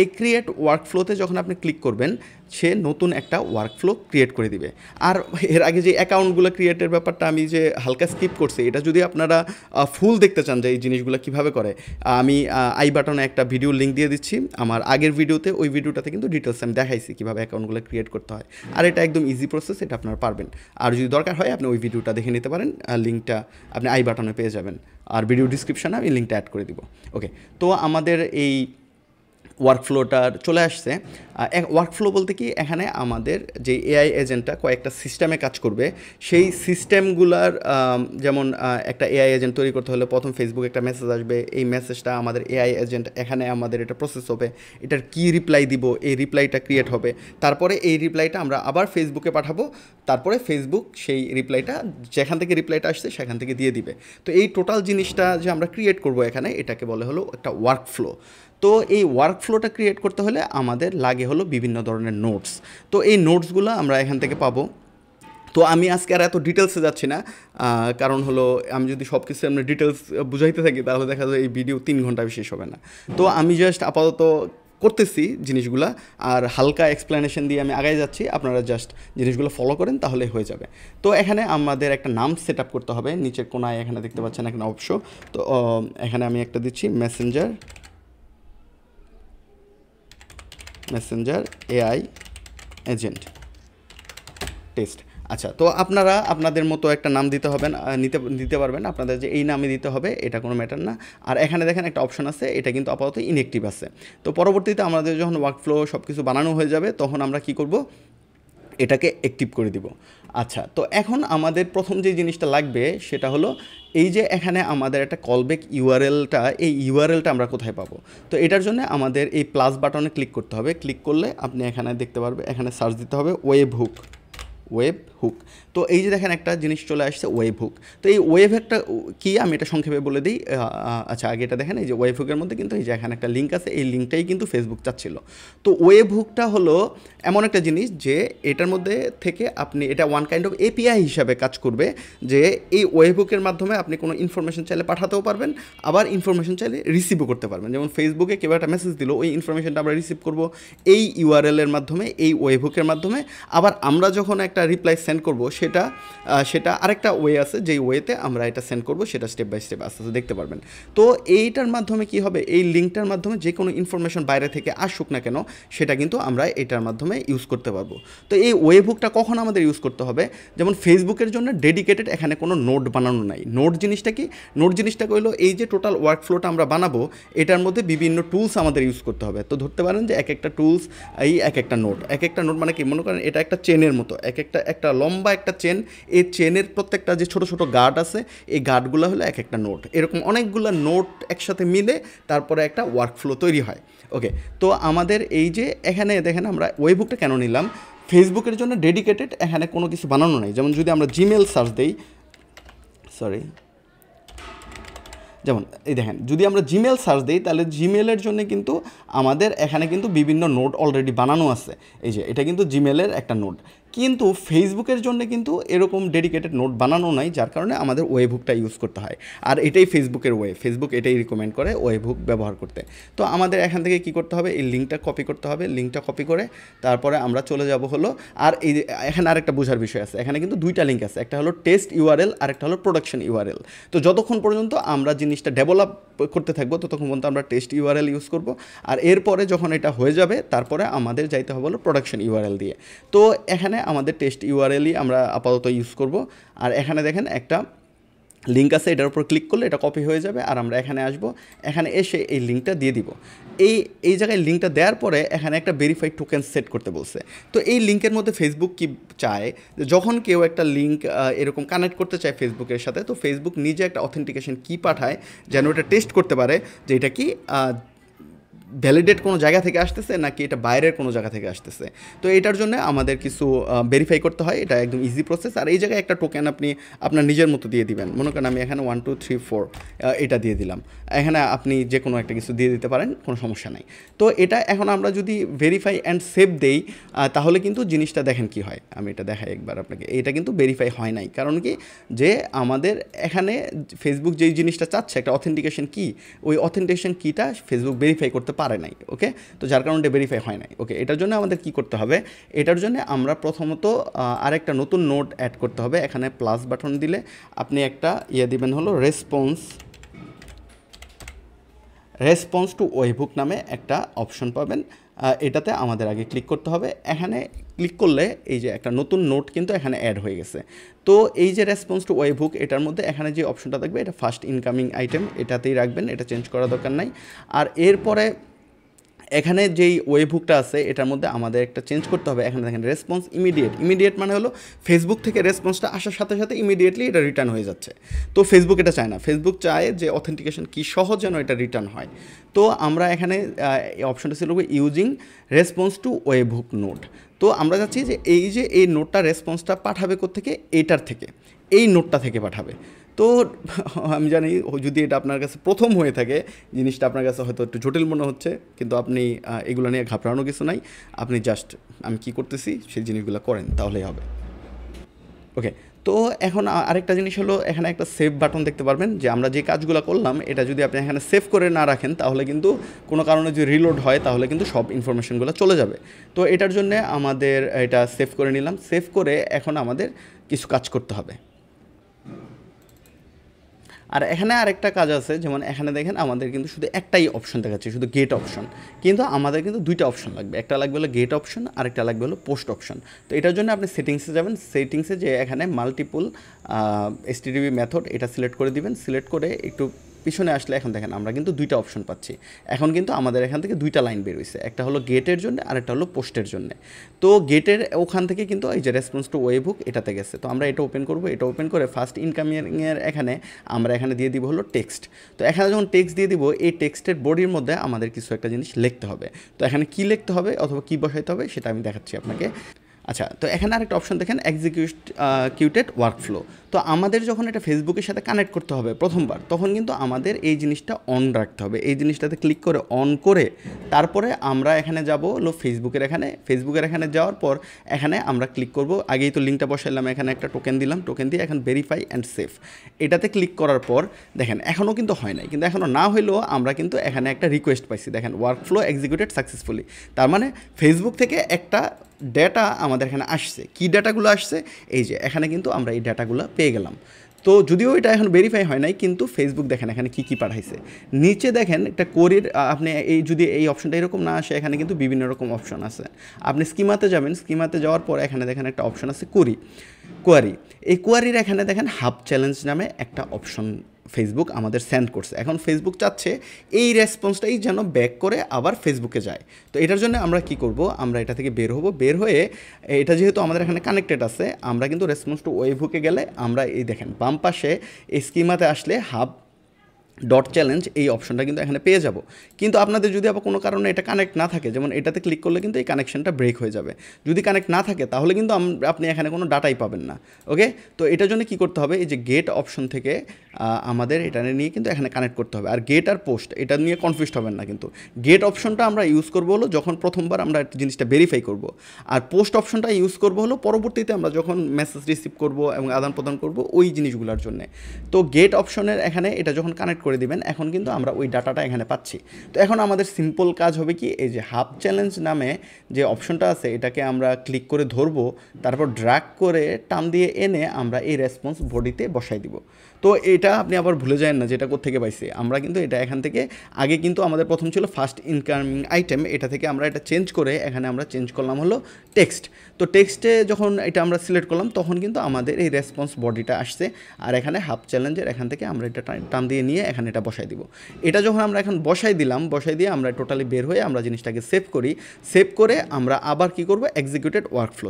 এই ক্রিয়েট ওয়ার্কফ্লোতে যখন আপনি ক্লিক করবেন সে নতুন একটা ওয়ার্কফ্লো ক্রিয়েট করে দিবে। আর এর আগে যে অ্যাকাউন্টগুলো ক্রিয়েটের ব্যাপারটা আমি যে হালকা স্কিপ করছি, এটা যদি আপনারা ফুল দেখতে চান যে এই জিনিসগুলো কীভাবে করে, আমি আই বাটনে একটা ভিডিও লিঙ্ক দিয়ে দিচ্ছি আমার আগের ভিডিওতে, ওই ভিডিওটাতে কিন্তু ডিটেলস আমি দেখাইছি কীভাবে অ্যাকাউন্টগুলো ক্রিয়েট করতে হয়। আর এটা একদম ইজি প্রসেস, এটা আপনারা পারবেন। আর যদি দরকার হয় আপনি ওই ভিডিওটা দেখে নিতে পারেন, লিঙ্কটা আপনি আই বাটনে পেয়ে যাবেন, আর ভিডিও ডিসক্রিপশানে আমি লিঙ্কটা অ্যাড করে দিব। ওকে, তো আমাদের এই ওয়ার্কফ্লোটার চলে আসছে। ওয়ার্কফ্লো বলতে কি, এখানে আমাদের যে এআই এজেন্টটা কয়েকটা সিস্টেমে কাজ করবে, সেই সিস্টেমগুলার যেমন একটা এআই এজেন্ট তৈরি করতে হলে প্রথম ফেসবুকে একটা মেসেজ আসবে, এই মেসেজটা আমাদের এআই এজেন্ট এখানে আমাদের এটা প্রসেস হবে, এটার কি রিপ্লাই দিব, এই রিপ্লাইটা ক্রিয়েট হবে, তারপরে এই রিপ্লাইটা আমরা আবার ফেসবুকে পাঠাবো, তারপরে ফেসবুক সেই রিপ্লাইটা যেখান থেকে রিপ্লাইটা আসছে সেখান থেকে দিয়ে দিবে। তো এই টোটাল জিনিসটা যে আমরা ক্রিয়েট করব এখানে, এটাকে বলে হলো একটা ওয়ার্কফ্লো। তো এই ওয়ার্কফ্লোটা ক্রিয়েট করতে হলে আমাদের লাগে হলো বিভিন্ন ধরনের নোটস। তো এই নোটসগুলো আমরা এখান থেকে পাবো। তো আমি আজকে আর এত ডিটেলসে যাচ্ছি না, কারণ হলো আমি যদি সব কিছু আমরা ডিটেলস বুঝাইতে থাকি তাহলে দেখা যায় এই ভিডিও 3 ঘন্টা শেষ হবে না। তো আমি জাস্ট আপাতত করতেছি জিনিসগুলা, আর হালকা এক্সপ্লেনেশন দিয়ে আমি আগায় যাচ্ছি, আপনারা জাস্ট জিনিসগুলো ফলো করেন তাহলে হয়ে যাবে। তো এখানে আমাদের একটা নাম সেট আপ করতে হবে, নিচের কোনায় এখানে দেখতে পাচ্ছেন এখানে অপশন। তো এখানে আমি একটা দিচ্ছি মেসেঞ্জার এআই এজেন্ট টেস্ট। আচ্ছা, তো আপনারা আপনাদের মতো একটা নাম দিতে হবেন, দিতে পারবেন আপনাদের যে এই নামে দিতে হবে, এটা কোনো ম্যাটার না। আর এখানে দেখেন একটা অপশন আছে, এটা কিন্তু আপাতত ইনঅ্যাক্টিভ আছে। তো পরবর্তীতে আমাদের যখন ওয়ার্কফ্লো সব কিছু বানানো হয়ে যাবে তখন আমরা কি করব, এটাকে অ্যাক্টিভ করে দিব। আচ্ছা, তো এখন আমাদের প্রথম যে জিনিসটা লাগবে সেটা হলো এই যে এখানে আমাদের একটা কলব্যাক ইউআরএলটা, এই ইউআরএলটা আমরা কোথায় পাবো। তো এটার জন্য আমাদের এই প্লাস বাটনে ক্লিক করতে হবে। ক্লিক করলে আপনি এখানে দেখতে পারবে, এখানে সার্চ দিতে হবে ওয়েব হুক। তো এই যে দেখেন একটা জিনিস চলে আসছে ওয়েব হুক। তো এই ওয়েব হুকটা কি আমি এটা সংক্ষেপে বলে দিই। আচ্ছা, আগে এটা দেখেন, এই যে ওয়েব হুকের মধ্যে কিন্তু এই যে এখানে একটা লিঙ্ক আছে, এই লিঙ্কটাই কিন্তু ফেসবুক চাচ্ছিল। তো ওয়েব হুকটা হলো এমন একটা জিনিস যে এটার মধ্যে থেকে আপনি, এটা ওয়ান কাইন্ড অফ এপিআই হিসাবে কাজ করবে, যে এই ওয়েব হুকের মাধ্যমে আপনি কোনো ইনফরমেশন চাইলে পাঠাতেও পারবেন, আবার ইনফরমেশন চাইলে রিসিভও করতে পারবেন। যেমন ফেসবুকে কেউ একটা মেসেজ দিল, ওই ইনফরমেশনটা আমরা রিসিভ করব এই ইউআরএলের মাধ্যমে, এই ওয়েব হুকের মাধ্যমে। আবার আমরা যখন একটা রিপ্লাই সেন্ড করব সেটা আরেকটা ওয়ে আছে, যেই ওয়েতে আমরা এটা সেন্ড করব, সেটা স্টেপ বাই স্টেপ আস্তে আস্তে দেখতে পারবেন। তো এইটার মাধ্যমে কি হবে, এই লিঙ্কটার মাধ্যমে যে কোনো ইনফরমেশন বাইরে থেকে আসুক না কেন সেটা কিন্তু আমরা এটার মাধ্যমে ইউজ করতে পারবো। তো এই ওয়েব হুকটা কখন আমাদের ইউজ করতে হবে, যেমন ফেসবুকের জন্য ডেডিকেটেড এখানে কোনো নোট বানানো নাই। নোট জিনিসটা কি, নোট জিনিসটা হলো এই যে টোটাল ওয়ার্কফ্লোটা আমরা বানাবো, এটার মধ্যে বিভিন্ন টুলস আমাদের ইউজ করতে হবে। তো ধরতে পারেন যে এক একটা টুলস এই এক একটা নোট মানে কি, মনে করেন এটা একটা চেনের মতো, একটা লম্বা একটা চেন, এই চেনের প্রত্যেকটা যে ছোট ছোট গার্ড আছে, এই গার্ডগুলো হলো এক একটা নোট। এরকম অনেকগুলো নোট একসাথে মিলে তারপরে একটা ওয়ার্কফ্লো তৈরি হয়। ওকে, তো আমাদের এই যে এখানে দেখেন আমরা ওয়েববুকটা কেন নিলাম, ফেসবুকের জন্য ডেডিকেটেড এখানে কোনো কিছু বানানো নেই। যেমন যদি আমরা জিমেল সার্চ দিই, যেমন এই দেখেন, যদি আমরা জিমেল সার্চ দিই তাহলে জিমেলের জন্য কিন্তু আমাদের এখানে কিন্তু বিভিন্ন নোট অলরেডি বানানো আছে। এই যে এটা কিন্তু জিমেলের একটা নোট, কিন্তু ফেসবুকের জন্য কিন্তু এরকম ডেডিকেটেড নোট বানানো নাই, যার কারণে আমাদের ওয়েব হুকটা ইউজ করতে হয়। আর এটাই ফেসবুকের ওয়ে, ফেসবুক এটাই রিকমেন্ড করে ওয়েব হুক ব্যবহার করতে। তো আমাদের এখান থেকে কি করতে হবে, এই লিঙ্কটা কপি করতে হবে। লিঙ্কটা কপি করে তারপরে আমরা চলে যাব হলো, আর এই এখানে আরেকটা বোঝার বিষয় আছে, এখানে কিন্তু দুইটা লিঙ্ক আছে, একটা হলো টেস্ট ইউআরএল আর একটা হলো প্রোডাকশন ইউআরএল। তো যতক্ষণ পর্যন্ত আমরা জিনিসটা ডেভেলপ করতে থাকবো ততক্ষণ পর্যন্ত আমরা টেস্ট ইউআরএল ইউজ করব, আর এরপরে যখন এটা হয়ে যাবে তারপরে আমাদের যাইতে হবে হলো প্রোডাকশন ইউআরএল দিয়ে। তো এখানে আমাদের টেস্ট ইউআরএলই আমরা আপাতত ইউজ করব। আর এখানে দেখেন একটা লিঙ্ক আছে, এটার উপর ক্লিক করলে এটা কপি হয়ে যাবে, আর আমরা এখানে আসব, এখানে এসে এই লিঙ্কটা দিয়ে দিব। এই জায়গায় লিঙ্কটা দেওয়ার পরে এখানে একটা ভেরিফাইড টোকেন সেট করতে বলছে। তো এই লিঙ্কের মধ্যে ফেসবুক কি চায়, যখন কেউ একটা লিঙ্ক এরকম কানেক্ট করতে চায় ফেসবুকের সাথে, তো ফেসবুক নিজে একটা অথেন্টিকেশন কি পাঠায় যেন এটা টেস্ট করতে পারে যে এটা কি ভ্যালিডেট কোনো জায়গা থেকে আসতেছে নাকি এটা বাইরের কোনো জায়গা থেকে আসতেছে। তো এটার জন্য আমাদের কিছু ভেরিফাই করতে হয়, এটা একদম ইজি প্রসেস। আর এই জায়গায় একটা টোকেন আপনি আপনার নিজের মতো দিয়ে দিবেন। মনে করেন আমি এখানে 1 2 3 4 এটা দিয়ে দিলাম, এখানে আপনি যে কোনো একটা কিছু দিয়ে দিতে পারেন, কোনো সমস্যা নাই। তো এটা এখন আমরা যদি ভেরিফাই অ্যান্ড সেভ দেই তাহলে কিন্তু জিনিসটা দেখেন কি হয়, আমি এটা দেখাই একবার আপনাকে। এটা কিন্তু ভেরিফাই হয় নাই, কারণ কি, যে আমাদের এখানে ফেসবুক যেই জিনিসটা চাচ্ছে একটা অথেন্টিকেশন কি, ওই অথেন্টিকেশন কিটা ফেসবুক ভেরিফাই করতে পারে নাই। ওকে, তো যার কারণে ভেরিফাই হয় নাই। ওকে, এটার জন্য আমাদের কি করতে হবে, এটার জন্য আমরা প্রথমত আরেকটা নতুন নোট অ্যাড করতে হবে। এখানে প্লাস বাটন দিলে আপনি একটা দিবেন হলো রেসপন্স টু ওয়েবহুক নামে একটা অপশন পাবেন। এটাতে আমাদের আগে ক্লিক করতে হবে। এখানে ক্লিক করলে এই যে একটা নতুন নোট কিন্তু এখানে অ্যাড হয়ে গেছে। তো এই যে রেসপন্স টু ওয়েবহুক, এটার মধ্যে এখানে যে অপশনটা থাকবে এটা ফার্স্ট ইনকামিং আইটেম, এটাতেই রাখবেন, এটা চেঞ্জ করার দরকার নাই। আর এরপরে এখানে যেই ওয়েবহুকটা আছে এটার মধ্যে আমাদের একটা চেঞ্জ করতে হবে। এখানে দেখেন রেসপন্স ইমিডিয়েট মানে হলো ফেসবুক থেকে রেসপন্সটা আসার সাথে সাথে ইমিডিয়েটলি এটা রিটার্ন হয়ে যাচ্ছে। তো ফেসবুক এটা চায় না, ফেসবুক চায় যে অথেন্টিকেশন কি সহজ যেন এটা রিটার্ন হয়। তো আমরা এখানে অপশনটা ছিল ইউজিং রেসপন্স টু ওয়েবহুক নোট। তো আমরা যাচ্ছি যে এই নোটটা রেসপন্সটা পাঠাবে কোত্থেকে, এইটার থেকে, এই নোটটা থেকে পাঠাবে। তো আমি জানি যদি এটা আপনার কাছে প্রথম হয়ে থাকে, জিনিসটা আপনার কাছে হয়তো একটু জটিল মনে হচ্ছে, কিন্তু আপনি এগুলো নিয়ে ঘাবড়ানো কিছু নাই। আপনি জাস্ট আমি কি করতেছি সেই জিনিসগুলো করেন, তাহলেই হবে। ওকে, তো এখন আরেকটা জিনিস হলো, এখানে একটা সেভ বাটন দেখতে পারবেন, যে আমরা যে কাজগুলো করলাম এটা যদি আপনি এখানে সেভ করে না রাখেন, তাহলে কিন্তু কোনো কারণে যদি রিলোড হয় তাহলে কিন্তু সব ইনফরমেশনগুলো চলে যাবে। তো এটার জন্য আমাদের এটা সেভ করে নিলাম। সেভ করে এখন আমাদের কিছু কাজ করতে হবে। আর এখানে আরেকটা কাজ আছে, যেমন এখানে দেখেন আমাদের কিন্তু শুধু একটাই অপশন দেখাচ্ছে, শুধু গেট অপশন, কিন্তু আমাদের কিন্তু দুইটা অপশন লাগবে। একটা লাগবে হলো গেট অপশন, আরেকটা লাগবে হলো পোস্ট অপশন। তো এটার জন্য আপনি সেটিংসে যাবেন, সেটিংসে যে এখানে মাল্টিপল HTTP মেথড এটা সিলেক্ট করে দিবেন। সিলেক্ট করে একটু পিছনে আসলে এখন দেখেন আমরা কিন্তু দুইটা অপশন পাচ্ছি। এখন কিন্তু আমাদের এখান থেকে দুইটা লাইন বের হয়েছে, একটা হলো গেটের জন্য আর একটা হলো পোস্টের জন্য। তো গেটের ওখান থেকে কিন্তু এই যে রেসপন্স টু ওয়েবহুক এটাতে গেছে। তো আমরা এটা ওপেন করব, এটা ওপেন করে ফার্স্ট ইনকামিংয়ের এখানে আমরা এখানে দিয়ে দিব হলো টেক্সট। তো এখানে যখন টেক্সট দিয়ে দিব, এই টেক্সটের বডির মধ্যে আমাদের কিছু একটা জিনিস লিখতে হবে। তো এখানে কী লিখতে হবে অথবা কী বসাইতে হবে সেটা আমি দেখাচ্ছি আপনাকে। আচ্ছা, তো এখানে আরেকটা অপশন দেখেন, এক্সিকিউটেড ওয়ার্কফ্লো। তো আমাদের যখন এটা ফেসবুকের সাথে কানেক্ট করতে হবে প্রথমবার, তখন কিন্তু আমাদের এই জিনিসটা অন রাখতে হবে। এই জিনিসটাতে ক্লিক করে অন করে তারপরে আমরা এখানে যাব হলো ফেসবুকের এখানে যাওয়ার পর এখানে আমরা ক্লিক করব। আগেই তো লিঙ্কটা বসাইলাম, এখানে একটা টোকেন দিলাম, টোকেন দিয়ে এখন ভেরিফাই অ্যান্ড সেভ এটাতে ক্লিক করার পর দেখেন এখনও কিন্তু হয় নাই, কিন্তু এখনও না হইলেও আমরা কিন্তু এখানে একটা রিকোয়েস্ট পাইছি। দেখেন ওয়ার্কফ্লো এক্সিকিউটেড সাকসেসফুলি, তার মানে ফেসবুক থেকে একটা ডেটা আমাদের এখানে আসছে। কী ডেটাগুলো আসছে, এই যে এখানে কিন্তু আমরা এই ডেটাগুলো পেয়ে গেলাম। তো যদিও এটা এখন ভেরিফাই হয় নাই, কিন্তু ফেসবুক দেখেন এখানে কী কী পাঠাইছে। নিচে দেখেন একটা কোরির, আপনি এই যদি এই অপশনটা এরকম না আসে, এখানে কিন্তু বিভিন্ন রকম অপশন আছে। আপনি স্কিমাতে যাবেন, স্কিমাতে যাওয়ার পর এখানে দেখেন একটা অপশন আছে কোয়ারি। এই কোয়ারির এখানে দেখেন হাব চ্যালেঞ্জ নামে একটা অপশন ফেসবুক আমাদের সেন্ড করছে। এখন ফেসবুক চাচ্ছে এই রেসপন্সটাই যেন ব্যাক করে আবার ফেসবুকে যায়। তো এটার জন্য আমরা কি করব, আমরা এটা থেকে বের হব। বের হয়ে এটা যেহেতু আমাদের এখানে কানেক্টেড আছে, আমরা কিন্তু রেসপন্স টু ওয়েবহুকে গেলে আমরা এই দেখেন বাম পাশে এই স্কিমাতে আসলে হাব ডট চ্যালেঞ্জ এই অপশনটা কিন্তু এখানে পেয়ে যাব। কিন্তু আপনাদের যদি আবার কোনো কারণে এটা কানেক্ট না থাকে, যেমন এটাতে ক্লিক করলে কিন্তু এই কানেকশনটা ব্রেক হয়ে যাবে। যদি কানেক্ট না থাকে তাহলে কিন্তু আপনি এখানে কোনো ডাটাই পাবেন না। ওকে, তো এটার জন্য কী করতে হবে, এই যে গেট অপশন থেকে আমাদের এটা নিয়ে কিন্তু এখানে কানেক্ট করতে হবে। আর গেট আর পোস্ট এটা নিয়ে কনফিউজ হবেন না, কিন্তু গেট অপশনটা আমরা ইউজ করবো হলো যখন প্রথমবার আমরা জিনিসটা ভেরিফাই করব, আর পোস্ট অপশনটা ইউজ করবো হলো পরবর্তীতে আমরা যখন মেসেজ রিসিভ করব এবং আদান প্রদান করব ওই জিনিসগুলোর জন্য। তো গেট অপশনের এখানে এটা যখন কানেক্ট করে দিবেন, এখন কিন্তু আমরা ওই ডাটাটা এখানে পাচ্ছি। তো এখন আমাদের সিম্পল কাজ হবে কি, এই যে হাব চ্যালেঞ্জ নামে যে অপশনটা আছে এটাকে আমরা ক্লিক করে ধরবো, তারপর ড্র্যাগ করে টান দিয়ে এনে আমরা এই রেসপন্স বডিতে বসাই দিব। তো এটা আপনি আবার ভুলে যাবেন না যে এটা কোত্থেকে পাইছি। আমরা কিন্তু এটা এখান থেকে আগে কিন্তু আমাদের প্রথম ছিল ফার্স্ট ইনকামিং আইটেম, এটা থেকে আমরা এটা চেঞ্জ করে এখানে আমরা চেঞ্জ করলাম হলো টেক্সট। তো টেক্সটে যখন এটা আমরা সিলেক্ট করলাম তখন কিন্তু আমাদের এই রেসপন্স বডিটা আসছে। আর এখানে হাব চ্যালেঞ্জের এখান থেকে আমরা এটা টান দিয়ে নিয়ে এখানে এটা বসাই দিব। এটা যখন আমরা এখন বসাই দিয়ে আমরা টোটালি বের হয়ে আমরা জিনিসটাকে সেভ করি। সেভ করে আমরা আবার কি করব, এক্সিকিউটেড ওয়ার্কফ্লো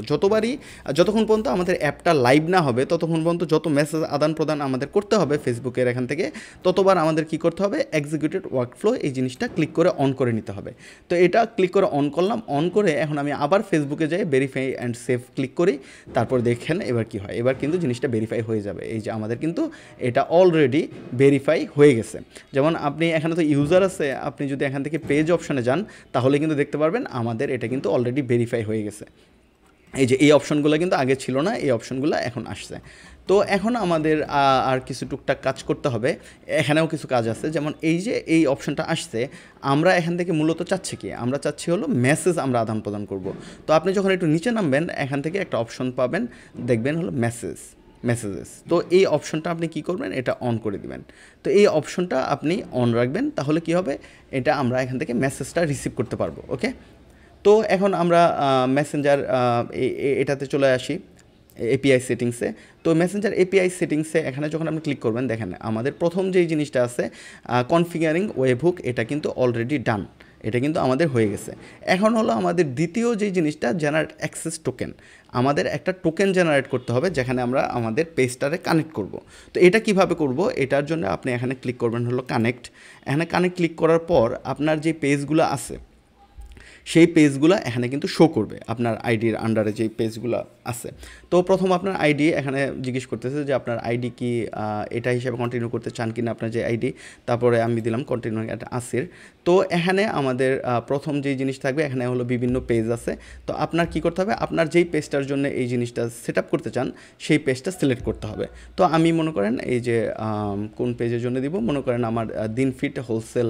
যতক্ষণ পর্যন্ত আমাদের অ্যাপটা লাইভ না হবে ততক্ষণ পর্যন্ত যত মেসেজ আদান প্রদান আমাদের করতে হবে ফেসবুকের এখান থেকে, ততবার আমাদের কি করতে হবে, এক্সিকিউটেড ওয়ার্কফ্লো এই জিনিসটা ক্লিক করে অন করে নিতে হবে। তো এটা ক্লিক করে অন করলাম, অন করে এখন আমি আবার ফেসবুকে যাই, ভেরিফাই অ্যান্ড সেভ ক্লিক করি। তারপর দেখেন এবার কি হয়, এবার কিন্তু জিনিসটা ভেরিফাই হয়ে যাবে। এই যে আমাদের কিন্তু এটা অলরেডি ভেরিফাই হয়ে গেছে। যেমন আপনি এখানে তো ইউজার আছে, আপনি যদি এখান থেকে পেজ অপশনে যান তাহলে কিন্তু দেখতে পারবেন আমাদের এটা কিন্তু অলরেডি ভেরিফাই হয়ে গেছে। এই যে এই অপশনগুলো কিন্তু আগে ছিল না, এই অপশনগুলো এখন আসছে। তো এখন আমাদের আর কিছু টুকটাক কাজ করতে হবে, এখানেও কিছু কাজ আছে। যেমন এই যে এই অপশনটা আসছে, আমরা এখান থেকে মূলত চাচ্ছি কি, আমরা চাচ্ছি হলো মেসেজ আমরা আদান প্রদান করব। তো আপনি যখন একটু নিচে নামবেন এখান থেকে একটা অপশন পাবেন, দেখবেন হলো মেসেজেস। তো এই অপশনটা আপনি কি করবেন, এটা অন করে দিবেন। তো এই অপশনটা আপনি অন রাখবেন, তাহলে কি হবে, এটা আমরা এখান থেকে মেসেজটা রিসিভ করতে পারবো। ওকে, তো এখন আমরা মেসেঞ্জার এটাতে চলে আসি, এপিআই সেটিংসে। তো মেসেঞ্জার এপিআই সেটিংসে এখানে যখন আপনি ক্লিক করবেন, দেখেন আমাদের প্রথম যেই জিনিসটা আছে কনফিগারিং ওয়েবহুক, এটা কিন্তু অলরেডি ডান, এটা কিন্তু আমাদের হয়ে গেছে। এখন হলো আমাদের দ্বিতীয় যেই জিনিসটা, জেনারেট অ্যাক্সেস টোকেন। আমাদের একটা টোকেন জেনারেট করতে হবে যেখানে আমরা আমাদের পেজটারে কানেক্ট করব। তো এটা কিভাবে করব, এটার জন্য আপনি এখানে ক্লিক করবেন হলো কানেক্ট। এখানে কানেক্ট ক্লিক করার পর আপনার যে পেজগুলো আছে সেই পেজগুলো এখানে কিন্তু শো করবে আপনার আইডির আন্ডারে যেই পেজগুলো আছে। তো প্রথম আপনার আইডি এখানে জিজ্ঞেস করতেছে যে আপনার আইডি কি এটা হিসেবে কন্টিনিউ করতে চান কিনা আপনার যে আইডি, তারপরে আমি দিলাম কন্টিনিউ একটা আসির। তো এখানে আমাদের প্রথম যেই জিনিস থাকবে এখানে হলো বিভিন্ন পেজ আছে। তো আপনার কি করতে হবে, আপনার যেই পেজটার জন্য এই জিনিসটা সেট আপ করতে চান সেই পেজটা সিলেক্ট করতে হবে। তো আমি মনে করেন এই যে কোন পেজের জন্য দিব, মনে করেন আমার দিনফিট হোলসেল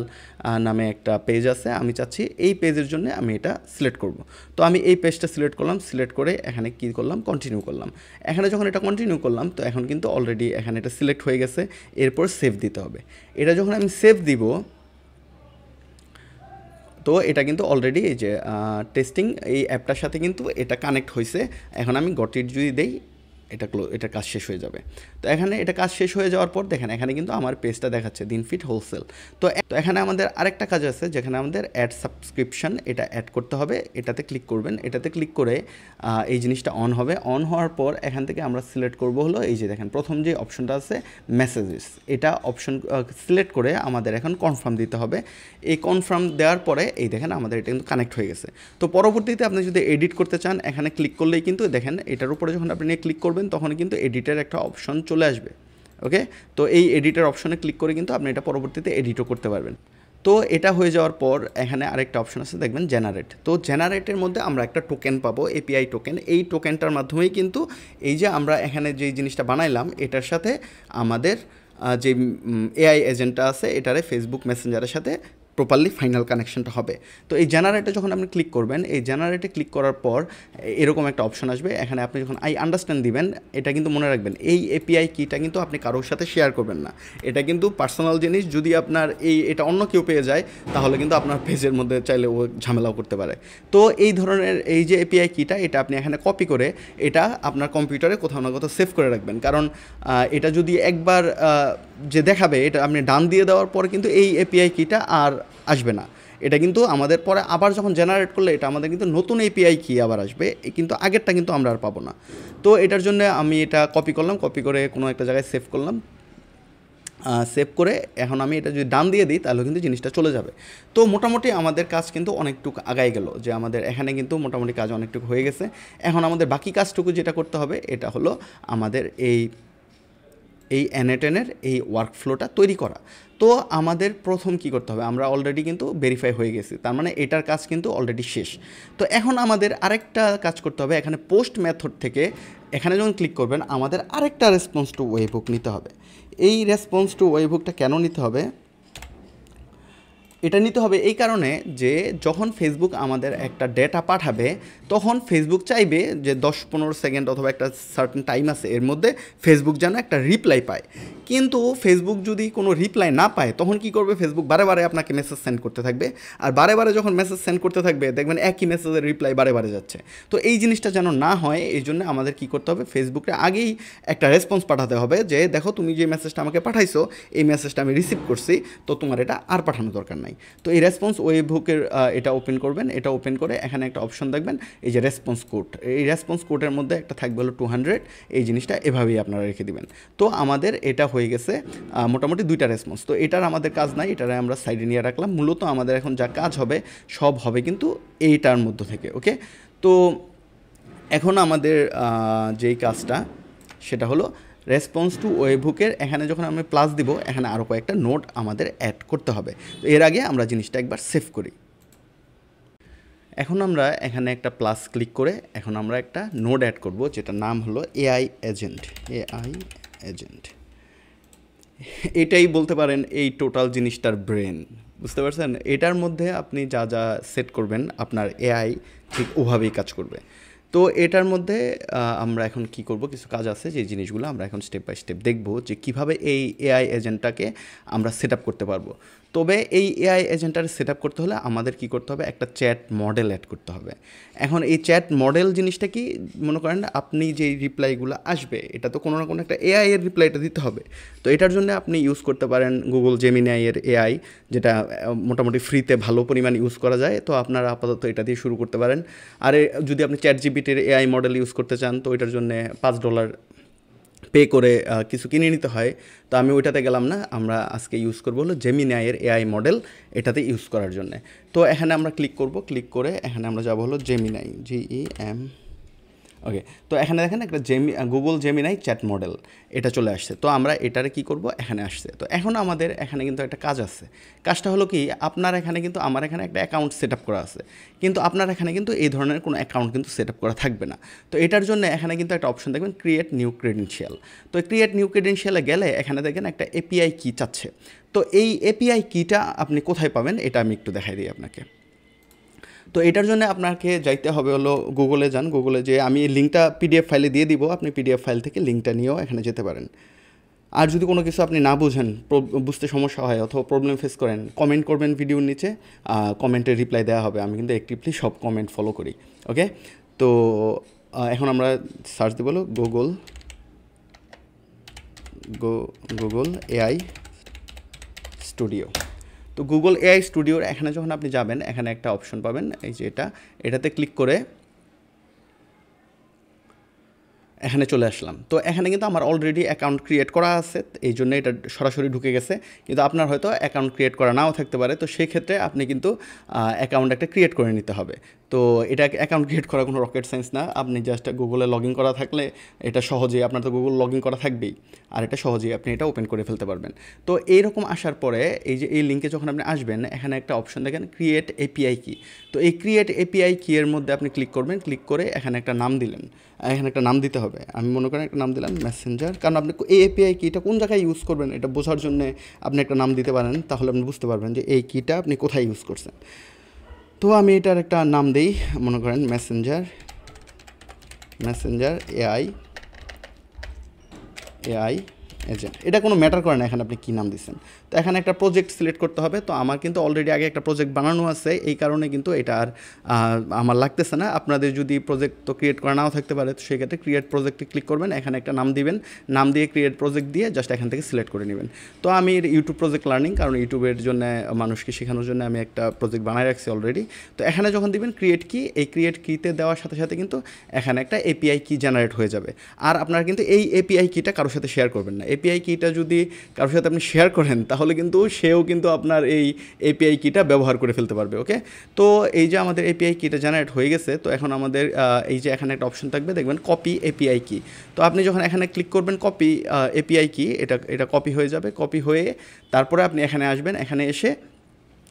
নামে একটা পেজ আছে, আমি চাচ্ছি এই পেজের জন্য আমি এটা সিলেক্ট করব। তো আমি এই পেজটা সিলেক্ট করলাম, সিলেক্ট করে এখানে কি করলাম, কন্টিনিউ করলাম। এখানে যখন এটা কন্টিনিউ করলাম তো এখন কিন্তু অলরেডি এখানে এটা সিলেক্ট হয়ে গেছে। এরপর সেভ দিতে হবে। এটা যখন আমি সেভ দিব তো এটা কিন্তু অলরেডি এই যে টেস্টিং এই অ্যাপটার সাথে কিন্তু এটা কানেক্ট হয়েছে। এখন আমি গট ইট যদি দেই এটা কাজ শেষ হয়ে যাবে। তো এখানে এটা কাজ শেষ হয়ে যাওয়ার পর দেখেন এখানে কিন্তু আমার পেজটা দেখাচ্ছে দিনফিট হোলসেল। তো এখানে আমাদের আরেকটা কাজ আছে যেখানে আমাদের অ্যাড সাবস্ক্রিপশন এটা অ্যাড করতে হবে। এটাতে ক্লিক করবেন, এটাতে ক্লিক করে এই জিনিসটা অন হবে। অন হওয়ার পর এখান থেকে আমরা সিলেক্ট করব হলো এই যে দেখেন প্রথম যে অপশনটা আছে মেসেজেস, এটা অপশন সিলেক্ট করে আমাদের এখন কনফার্ম দিতে হবে। এই কনফার্ম দেওয়ার পরে এই দেখেন আমাদের এটা কিন্তু কানেক্ট হয়ে গেছে। তো পরবর্তীতে আপনি যদি এডিট করতে চান এখানে ক্লিক করলেই কিন্তু দেখেন এটার উপরে যখন আপনি ক্লিক করবেন তখন কিন্তু এডিটের একটা অপশন চলে আসবে। ওকে, তো এই এডিটের অপশনে ক্লিক করে কিন্তু আপনি এটা পরবর্তীতে এডিটও করতে পারবেন। তো এটা হয়ে যাওয়ার পর এখানে আরেকটা অপশন আছে দেখবেন জেনারেট। তো জেনারেটের মধ্যে আমরা একটা টোকেন পাবো, এপিআই টোকেন। এই টোকেনটার মাধ্যমেই কিন্তু এই যে আমরা এখানে যেই জিনিসটা বানাইলাম এটার সাথে আমাদের যে এআই এজেন্টটা আছে এটারে ফেসবুক মেসেঞ্জারের সাথে প্রপারলি ফাইনাল কানেকশনটা হবে। তো এই জেনারেটে যখন আপনি ক্লিক করবেন, এই জেনারেটে ক্লিক করার পর এরকম একটা অপশন আসবে। এখানে আপনি যখন আই আন্ডারস্ট্যান্ড দিবেন, এটা কিন্তু মনে রাখবেন এই এপিআই কিটা কিন্তু আপনি কারোর সাথে শেয়ার করবেন না। এটা কিন্তু পার্সোনাল জিনিস। যদি আপনার এটা অন্য কেউ পেয়ে যায় তাহলে কিন্তু আপনার পেজের মধ্যে চাইলে ও ঝামেলাও করতে পারে। তো এই ধরনের এই যে এপিআই কিটা এটা আপনি এখানে কপি করে এটা আপনার কম্পিউটারে কোথাও না কোথাও সেভ করে রাখবেন। কারণ এটা যদি একবার যে দেখাবে এটা আপনি ডান দিয়ে দেওয়ার পরে কিন্তু এই এপিআই কিটা আর আসবে না। এটা কিন্তু আমাদের পরে আবার যখন জেনারেট করলে এটা আমাদের কিন্তু নতুন এপিআই কি আবার আসবে, কিন্তু আগেরটা কিন্তু আমরা আর পাবো না। তো এটার জন্য আমি এটা কপি করলাম, কপি করে কোনো একটা জায়গায় সেভ করলাম। সেভ করে এখন আমি এটা যদি ডান দিয়ে দিই তাহলে কিন্তু জিনিসটা চলে যাবে। তো মোটামুটি আমাদের কাজ কিন্তু অনেকটুকু আগায় গেল, যে আমাদের এখানে কিন্তু মোটামুটি কাজ অনেকটুকু হয়ে গেছে। এখন আমাদের বাকি কাজটুকু যেটা করতে হবে এটা হলো আমাদের এই N8N-এর এই ওয়ার্কফ্লোটা তৈরি করা। তো আমাদের প্রথম কি করতে হবে, আমরা অলরেডি কিন্তু ভেরিফাই হয়ে গেছি, তার মানে এটার কাজ কিন্তু অলরেডি শেষ। তো এখন আমাদের আরেকটা কাজ করতে হবে। এখানে পোস্ট মেথড থেকে এখানে যখন ক্লিক করবেন আমাদের আরেকটা রেসপন্স টু ওয়েবহুক নিতে হবে। এই রেসপন্স টু ওয়েবহুকটা কেন নিতে হবে, এটা নিতে হবে এই কারণে যে যখন ফেসবুক আমাদের একটা ডেটা পাঠাবে তখন ফেসবুক চাইবে যে 10-15 সেকেন্ড অথবা একটা সার্টেন টাইম আছে এর মধ্যে ফেসবুক যেন একটা রিপ্লাই পায়। কিন্তু ফেসবুক যদি কোনো রিপ্লাই না পায় তখন কি করবে, ফেসবুক বারে বারে আপনাকে মেসেজ সেন্ড করতে থাকবে। আর বারে বারে যখন মেসেজ সেন্ড করতে থাকবে দেখবেন একই মেসেজের রিপ্লাই বারে বারে যাচ্ছে। তো এই জিনিসটা যেন না হয় এই জন্য আমাদের কী করতে হবে, ফেসবুকে আগেই একটা রেসপন্স পাঠাতে হবে যে দেখো তুমি যে মেসেজটা আমাকে পাঠাইছো এই মেসেজটা আমি রিসিভ করছি, তো তোমার এটা আর পাঠানোর দরকার নাই। তো এই রেসপন্স ওয়েবহুকের এটা ওপেন করবেন। এটা ওপেন করে এখানে একটা অপশন দেখবেন এই যে রেসপন্স কোড। এই রেসপন্স কোডের মধ্যে একটা থাকবে হলো 200। এই জিনিসটা এভাবেই আপনারা রেখে দিবেন। তো আমাদের এটা হয়ে গেছে মোটামুটি 2টা রেসপন্স। তো এটার আমাদের কাজ নাই, এটারে আমরা সাইডে নিয়ে রাখলাম। মূলত আমাদের এখন যা কাজ হবে সব হবে কিন্তু এইটার মধ্য থেকে। ওকে, তো এখন আমাদের যেই কাজটা সেটা হলো রেসপন্স টু ওয়েবহুকের এখানে যখন আমি প্লাস দিব এখানে আরও কয়েকটা নোট আমাদের অ্যাড করতে হবে। তো এর আগে আমরা জিনিসটা একবার সেভ করি। এখন আমরা এখানে একটা প্লাস ক্লিক করে এখন আমরা একটা নোড অ্যাড করব যেটার নাম হলো এআই এজেন্ট। এটাই বলতে পারেন এই টোটাল জিনিসটার ব্রেন, বুঝতে পারছেন? এটার মধ্যে আপনি যা যা সেট করবেন আপনার এআই ঠিক ওভাবেই কাজ করবে। তো এটার মধ্যে আমরা এখন কি করব, কিছু কাজ আছে যে জিনিসগুলো আমরা এখন স্টেপ বাই স্টেপ দেখব যে কিভাবে এই এআই এজেন্টটাকে আমরা সেট আপ করতে পারবো। তবে এই এআই এজেন্টটার সেট আপ করতে হলে আমাদের কি করতে হবে, একটা চ্যাট মডেল অ্যাড করতে হবে। এখন এই চ্যাট মডেল জিনিসটা কি, মনে করেন আপনি যেই রিপ্লাইগুলো আসবে এটা তো কোনো না কোনো একটা এআই এর রিপ্লাইটা দিতে হবে। তো এটার জন্য আপনি ইউজ করতে পারেন গুগল জেমিনাই এর এআই, যেটা মোটামুটি ফ্রিতে ভালো পরিমাণ ইউজ করা যায়। তো আপনারা আপাতত এটা দিয়ে শুরু করতে পারেন। আর যদি আপনি চ্যাট জিপিটির এআই মডেল ইউজ করতে চান তো এটার জন্য $5 পে করে কিছু কিনে নিতে হয়, তো আমি ওইটাতে গেলাম না। আমরা আজকে ইউজ করবো হলো জেমিনাইয়ের এআই মডেল, এটাতে ইউজ করার জন্য। তো এখানে আমরা ক্লিক করব, ক্লিক করে এখানে আমরা যাবো হলো জেমিনাই, GEM। ওকে, তো এখানে দেখেন একটা গুগল জেমিনাই চ্যাট মডেল এটা চলে আসছে। তো আমরা এটারে কি করব, এখানে আসছে। তো এখন আমাদের এখানে কিন্তু একটা কাজ আছে। কাজটা হলো কি, আপনার এখানে কিন্তু আমার এখানে একটা অ্যাকাউন্ট সেট আপ করা আছে, কিন্তু আপনার এখানে কিন্তু এই ধরনের কোনো অ্যাকাউন্ট কিন্তু সেট আপ করা থাকবে না। তো এটার জন্য এখানে কিন্তু একটা অপশন দেখবেন, ক্রিয়েট নিউ ক্রেডেনশিয়াল। তো ক্রিয়েট নিউ ক্রেডেনশিয়ালে গেলে এখানে দেখেন একটা এপিআই কি চাচ্ছে। তো এই এপিআই কিটা আপনি কোথায় পাবেন এটা আমি একটু দেখাই দিই আপনাকে। তো এটার জন্য আপনাকে যাইতে হবে হলো গুগলে যান, গুগলে যে আমি লিঙ্কটা পিডিএফ ফাইলে দিয়ে দিব, আপনি পিডিএফ ফাইল থেকে লিঙ্কটা নিয়েও এখানে যেতে পারেন। আর যদি কোনো কিছু আপনি না বুঝেন, বুঝতে সমস্যা হয় অথবা প্রবলেম ফেস করেন, কমেন্ট করবেন ভিডিওর নিচে, কমেন্টের রিপ্লাই দেওয়া হবে। আমি কিন্তু অ্যাক্টিভলি সব কমেন্ট ফলো করি। ওকে, তো এখন আমরা সার্চ দেব হলো গুগল এআই স্টুডিও। তো গুগল এআই স্টুডিওর এখানে যখন আপনি যাবেন, এখানে একটা অপশন পাবেন, এই যে এটাতে ক্লিক করে এখানে চলে আসলাম। তো এখানে কিন্তু আমার অলরেডি অ্যাকাউন্ট ক্রিয়েট করা আছে, এই জন্য এটা সরাসরি ঢুকে গেছে। কিন্তু আপনার হয়তো অ্যাকাউন্ট ক্রিয়েট করা নাও থাকতে পারে, তো সেই ক্ষেত্রে আপনি কিন্তু অ্যাকাউন্ট একটা ক্রিয়েট করে নিতে হবে। তো এটা অ্যাকাউন্ট ক্রিয়েট করা কোনো রকেট সায়েন্স না, আপনি জাস্ট গুগলে লগ ইন করা থাকলে এটা সহজেই, আপনার তো গুগল লগ ইন করা থাকবেই, আর এটা সহজেই আপনি এটা ওপেন করে ফেলতে পারবেন। তো এইরকম আসার পরে এই যে এই লিঙ্কে যখন আপনি আসবেন, এখানে একটা অপশন দেখেন ক্রিয়েট এপিআই কি। তো এই ক্রিয়েট এপিআই কি এর মধ্যে আপনি ক্লিক করবেন, ক্লিক করে এখানে একটা নাম দিলেন, এখানে একটা নাম দিতে হবে। আমি মনে করেন একটা নাম দিলাম মেসেঞ্জার, কারণ আপনি এই এপিআই কিটা কোন জায়গায় ইউজ করবেন এটা বোঝার জন্য আপনি একটা নাম দিতে পারেন, তাহলে আপনি বুঝতে পারবেন যে এই কিটা আপনি কোথায় ইউজ করছেন। তো আমি এটার একটা নাম দিই, মনে করেন মেসেঞ্জার এআই এজেন্ট। এটা কোনো ম্যাটার করে না এখানে আপনি কী নাম দিচ্ছেন। তো এখানে একটা প্রজেক্ট সিলেক্ট করতে হবে। তো আমার কিন্তু অলরেডি আগে একটা প্রজেক্ট বানানো আছে, এই কারণে কিন্তু এটা আর আমার লাগতেছে না। আপনাদের যদি প্রজেক্ট তো ক্রিয়েট করা নাও থাকতে পারে, তো সেক্ষেত্রে ক্রিয়েট প্রজেক্টে ক্লিক করবেন, এখানে একটা নাম দিবেন, নাম দিয়ে ক্রিয়েট প্রজেক্ট দিয়ে জাস্ট এখান থেকে সিলেক্ট করে নেবেন। তো আমি ইউটিউব প্রজেক্ট লার্নিং, কারণ ইউটিউবের জন্য মানুষকে শেখানোর জন্য আমি একটা প্রজেক্ট বানায় রাখছি অলরেডি। তো এখানে যখন দিবেন ক্রিয়েট কি, এই ক্রিয়েট কিতে দেওয়ার সাথে সাথে কিন্তু এখানে একটা এপিআই কি জেনারেট হয়ে যাবে। আর আপনারা কিন্তু এই এপিআই কিটা কারোর সাথে শেয়ার করবেন না। এপিআই কিটা যদি কারোর সাথে আপনি শেয়ার করেন, তাহলে কিন্তু সেও কিন্তু আপনার এই এপিআই কিটা ব্যবহার করে ফেলতে পারবে। ওকে, তো এই যে আমাদের এপিআই কিটা জেনারেট হয়ে গেছে। তো এখন আমাদের এই যে এখানে একটা অপশন থাকবে, দেখবেন কপি এপিআই কি। তো আপনি যখন এখানে ক্লিক করবেন কপি এপিআই কি, এটা কপি হয়ে যাবে। কপি হয়ে তারপরে আপনি এখানে আসবেন, এখানে এসে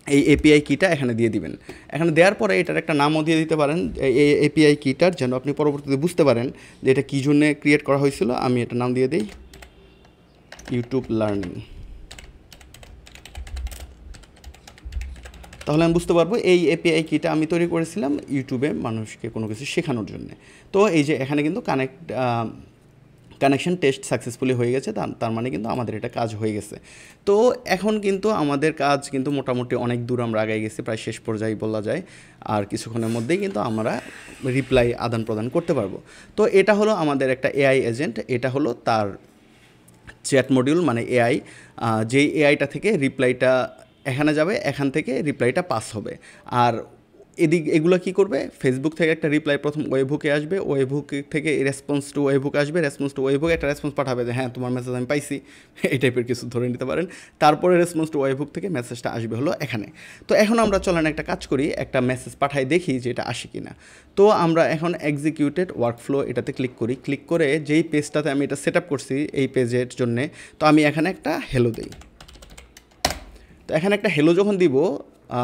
এই এপিআই কিটা এখানে দিয়ে দিবেন। এখানে দেওয়ার পরে এটার একটা নামও দিয়ে দিতে পারেন, এই এপিআই কিটার, যেন আপনি পরবর্তীতে বুঝতে পারেন যে এটা কী জন্যে ক্রিয়েট করা হয়েছিল। আমি এটা নাম দিয়ে দিই ইউটিউব লার্নিং। তাহলে আমি বুঝতে পারবো এই এপিআই কিটা আমি তৈরি করেছিলাম ইউটিউবে মানুষকে কোনো কিছু শেখানোর জন্য। তো এই যে এখানে কিন্তু কানেকশন টেস্ট সাকসেসফুলি হয়ে গেছে, তার মানে কিন্তু আমাদের এটা কাজ হয়ে গেছে। তো এখন কিন্তু আমাদের কাজ কিন্তু মোটামুটি অনেক দূর আমরা আগাই গেছি, প্রায় শেষ পর্যায়ে বলা যায়। আর কিছুক্ষণের মধ্যেই কিন্তু আমরা রিপ্লাই আদান প্রদান করতে পারবো। তো এটা হলো আমাদের একটা এআই এজেন্ট, এটা হলো তার চ্যাট মডিউল, মানে এআই। যেই এআইটা থেকে রিপ্লাইটা এখানে যাবে, এখান থেকে রিপ্লাইটা পাস হবে। আর এগুলো কী করবে, ফেসবুক থেকে একটা রিপ্লাই প্রথম ওয়েবুকে আসবে, ওয়েবুক থেকে রেসপন্স টু ওয়েবুক আসবে, রেসপন্স টু ওয়েবুক একটা রেসপন্স পাঠাবে যে হ্যাঁ তোমার মেসেজ আমি পাইছি, এই টাইপের কিছু ধরে নিতে পারেন। তারপরে রেসপন্স টু ওয়েবুক থেকে মেসেজটা আসবে হলো এখানে। তো এখন আমরা চলেন একটা কাজ করি, একটা মেসেজ পাঠাই, দেখি যে এটা আসে কি না। তো আমরা এখন এক্সিকিউটেড ওয়ার্কফ্লো এটাতে ক্লিক করি, ক্লিক করে যেই পেজটাতে আমি এটা সেট আপ করছি এই পেজের জন্যে, তো আমি এখানে একটা হ্যালো দিই। তো এখানে একটা হ্যালো যখন দিব,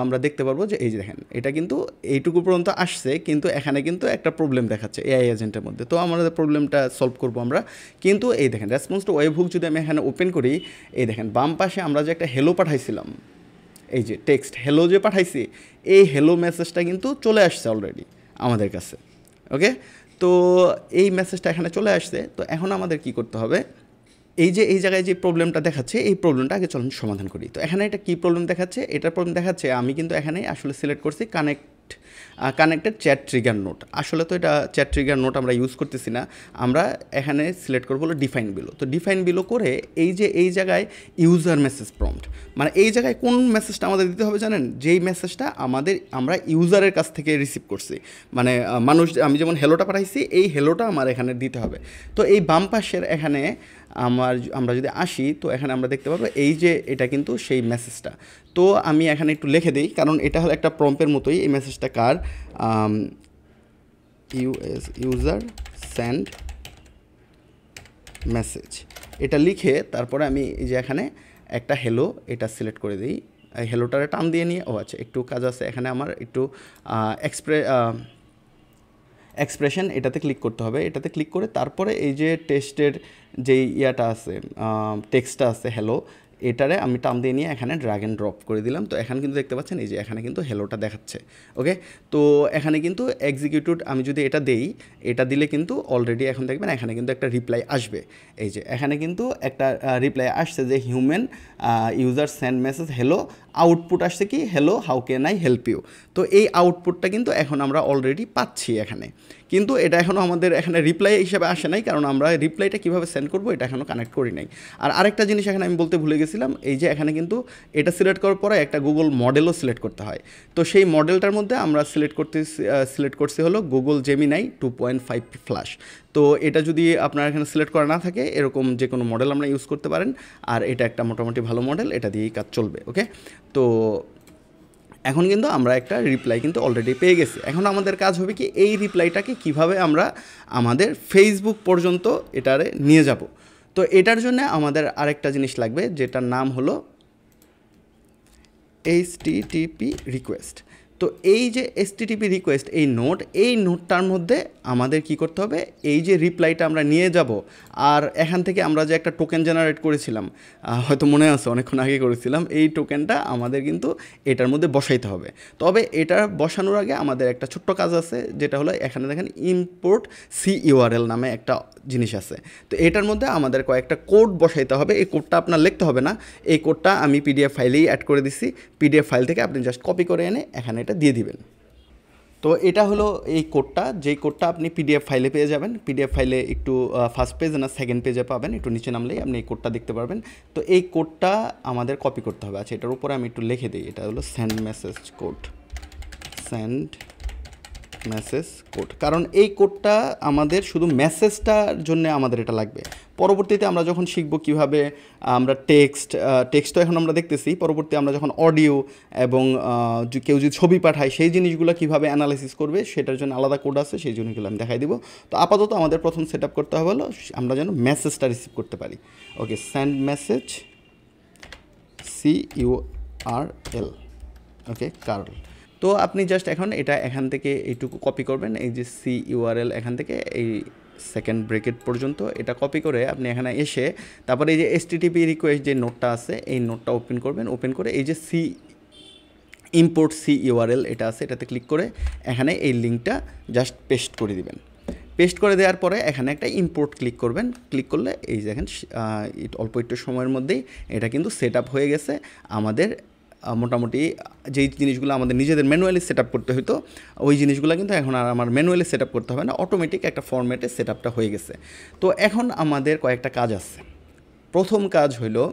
আমরা দেখতে পারবো যে এই যে দেখেন এটা কিন্তু এইটুকু পর্যন্ত আসছে, কিন্তু এখানে কিন্তু একটা প্রবলেম দেখাচ্ছে এআই এজেন্টের মধ্যে। তো আমাদের প্রবলেমটা সলভ করবো আমরা। কিন্তু এই দেখেন রেসপন্স টু ওয়েবহুক যদি আমি এখানে ওপেন করি, এই দেখেন বাম পাশে আমরা যে একটা হ্যালো পাঠাইছিলাম, এই যে টেক্সট হ্যালো যে পাঠাইছি, এই হ্যালো মেসেজটা কিন্তু চলে আসছে অলরেডি আমাদের কাছে। ওকে, তো এই মেসেজটা এখানে চলে আসছে। তো এখন আমাদের কি করতে হবে, এই যে এই জায়গায় যে প্রবলেমটা দেখাচ্ছে, এই প্রবলেমটা আগে চলুন সমাধান করি। তো এখানে এটা কী প্রবলেম দেখাচ্ছে, এটার প্রবলেম দেখাচ্ছে আমি কিন্তু এখানে আসলে সিলেক্ট করছি connect connected chat trigger note. আসলে তো এটা চ্যাট ট্রিগার নোট আমরা ইউজ করতেছি না, আমরা এখানে সিলেক্ট করবো হলো ডিফাইন বিলো। তো ডিফাইন বিলো করে এই জায়গায় ইউজার মেসেজ প্রম্পট, মানে এই জায়গায় কোন মেসেজটা আমাদের দিতে হবে জানেন, যেই মেসেজটা আমরা ইউজারের কাছ থেকে রিসিভ করছি, মানে মানুষ, আমি যেমন হেলোটা পাঠাইছি এই হেলোটা আমার এখানে দিতে হবে। তো এই বাম পাশের এখানে আমরা যদি আসি, তো এখানে আমরা দেখতে পাবো এই যে এটা কিন্তু সেই মেসেজটা। তো আমি এখানে একটু লিখে দিই, কারণ এটা হলো একটা প্রম্পটের মতোই। এই মেসেজটা কার, ইউজার সেন্ড মেসেজ, এটা লিখে তারপরে আমি এই যে এখানে একটা হেলো এটা সিলেক্ট করে দিই। হেলোটারে টান দিয়ে নিয়ে, আচ্ছা একটু কাজ আছে এখানে, আমার একটু এক্সপ্রেশন এটাতে ক্লিক করতে হবে। এটাতে ক্লিক করে তারপরে এই যে টেক্সটের যেই ইয়াটা আছে, টেক্সটটা আছে হেলো, এটারে আমি টান দিয়ে নিয়ে এখানে ড্র্যাগ অ্যান্ড ড্রপ করে দিলাম। তো এখানে কিন্তু দেখতে পাচ্ছেন এই যে এখানে কিন্তু হেলোটা দেখাচ্ছে। ওকে, তো এখানে কিন্তু এক্সিকিউটেড আমি যদি এটা দেই, এটা দিলে কিন্তু অলরেডি এখন দেখবেন এখানে কিন্তু একটা রিপ্লাই আসবে। এই যে এখানে কিন্তু একটা রিপ্লাই আসছে যে human user send message hello, output আসছে কি hello how can I help you. তো এই আউটপুটটা কিন্তু এখন আমরা অলরেডি পাচ্ছি এখানে, কিন্তু এটা এখনও আমাদের এখানে রিপ্লাই হিসেবে আসে নাই, কারণ আমরা রিপ্লাইটা কীভাবে সেন্ড করবো এটা এখনও কানেক্ট করি নাই। আর আরেকটা জিনিস এখানে আমি বলতে ভুলে গেছিলাম, এই যে এখানে কিন্তু এটা সিলেক্ট করার পরে একটা গুগল মডেলও সিলেক্ট করতে হয়। তো সেই মডেলটার মধ্যে আমরা সিলেক্ট করছি হলো গুগল জেমিনাই 2.5 ফ্ল্যাশ। তো এটা যদি আপনার এখানে সিলেক্ট করা না থাকে, এরকম যে কোনো মডেল আমরা ইউজ করতে পারেন। আর এটা একটা মোটামুটি ভালো মডেল, এটা দিয়েই কাজ চলবে। ওকে, তো এখন কিন্তু আমরা একটা রিপ্লাই কিন্তু অলরেডি পেয়ে গেছি। এখন আমাদের কাজ হবে কি, এই রিপ্লাইটাকে কিভাবে আমরা আমাদের ফেসবুক পর্যন্ত এটারে নিয়ে যাব। তো এটার জন্য আমাদের আরেকটা জিনিস লাগবে, যেটার নাম হলো HTTP রিকোয়েস্ট। তো এই যে HTTP রিকোয়েস্ট, এই নোটটার মধ্যে আমাদের কি করতে হবে, এই যে রিপ্লাইটা আমরা নিয়ে যাব, আর এখান থেকে আমরা যে একটা টোকেন জেনারেট করেছিলাম, হয়তো মনে আছে অনেকক্ষণ আগে করেছিলাম, এই টোকেনটা আমাদের কিন্তু এটার মধ্যে বসাইতে হবে। তবে এটা বসানোর আগে আমাদের একটা ছোট্ট কাজ আছে, যেটা হলো এখানে দেখেন ইম্পোর্ট CURL নামে একটা জিনিস আছে। তো এটার মধ্যে আমাদের কয়েকটা কোড বসাইতে হবে। এই কোডটা আপনার লিখতে হবে না, এই কোডটা আমি PDF ফাইলেই অ্যাড করে দিছি। PDF ফাইল থেকে আপনি জাস্ট কপি করে এনে এখানে এটা দিয়ে দিবেন। তো এটা হলো এই কোডটা, যেই কোডটা আপনি PDF ফাইলে পেয়ে যাবেন। PDF ফাইলে একটু ফার্স্ট পেজ না সেকেন্ড পেজে পাবেন, একটু নিচে নামলেই আপনি এই কোডটা দেখতে পারবেন। তো এই কোডটা আমাদের কপি করতে হবে। আচ্ছা, এটার উপরে আমি একটু লিখে দিই, এটা হলো সেন্ড মেসেজ কোড, কারণ এই কোডটা আমাদের শুধু মেসেজটার জন্য আমাদের এটা লাগবে। পরবর্তীতে আমরা যখন শিখব কীভাবে আমরা টেক্সট তো এখন আমরা দেখতেছি, পরবর্তী আমরা যখন অডিও এবং কেউ যদি ছবি পাঠায় সেই জিনিসগুলো কীভাবে অ্যানালাইসিস করবে সেটার জন্য আলাদা কোড আছে, সেই জিনিসগুলো আমি দেখাই দিব। তো আপাতত আমাদের প্রথম সেট আপ করতে হবে হলো আমরা যেন মেসেজটা রিসিভ করতে পারি। ওকে, সেন্ড মেসেজ CURL, ওকে কার্ল। তো আপনি জাস্ট এখান থেকে এইটুকু কপি করবেন, এই যে CURL এখান থেকে এই সেকেন্ড ব্রেকেট পর্যন্ত এটা কপি করে আপনি এখানে এসে তারপরে এই যে HTTP রিকোয়েস্ট যে নোটটা আছে এই নোটটা ওপেন করবেন। ওপেন করে এই যে ইম্পোর্ট CURL এটা আছে, এটাতে ক্লিক করে এখানে এই লিঙ্কটা জাস্ট পেস্ট করে দিবেন। পেস্ট করে দেওয়ার পরে এখানে একটা ইম্পোর্ট ক্লিক করবেন। ক্লিক করলে এই দেখেন অল্প একটু সময়ের মধ্যেই এটা কিন্তু সেট আপ হয়ে গেছে। আমাদের মোটামুটি যেই জিনিসগুলো আমাদের নিজেদের ম্যানুয়ালি সেট আপ করতে হতো, ওই জিনিসগুলো কিন্তু এখন আর আমার ম্যানুয়ালি সেট আপ করতে হবে না, অটোমেটিক একটা ফরম্যাটে সেট আপটা হয়ে গেছে। তো এখন আমাদের কয়েকটা কাজ আছে। প্রথম কাজ হলো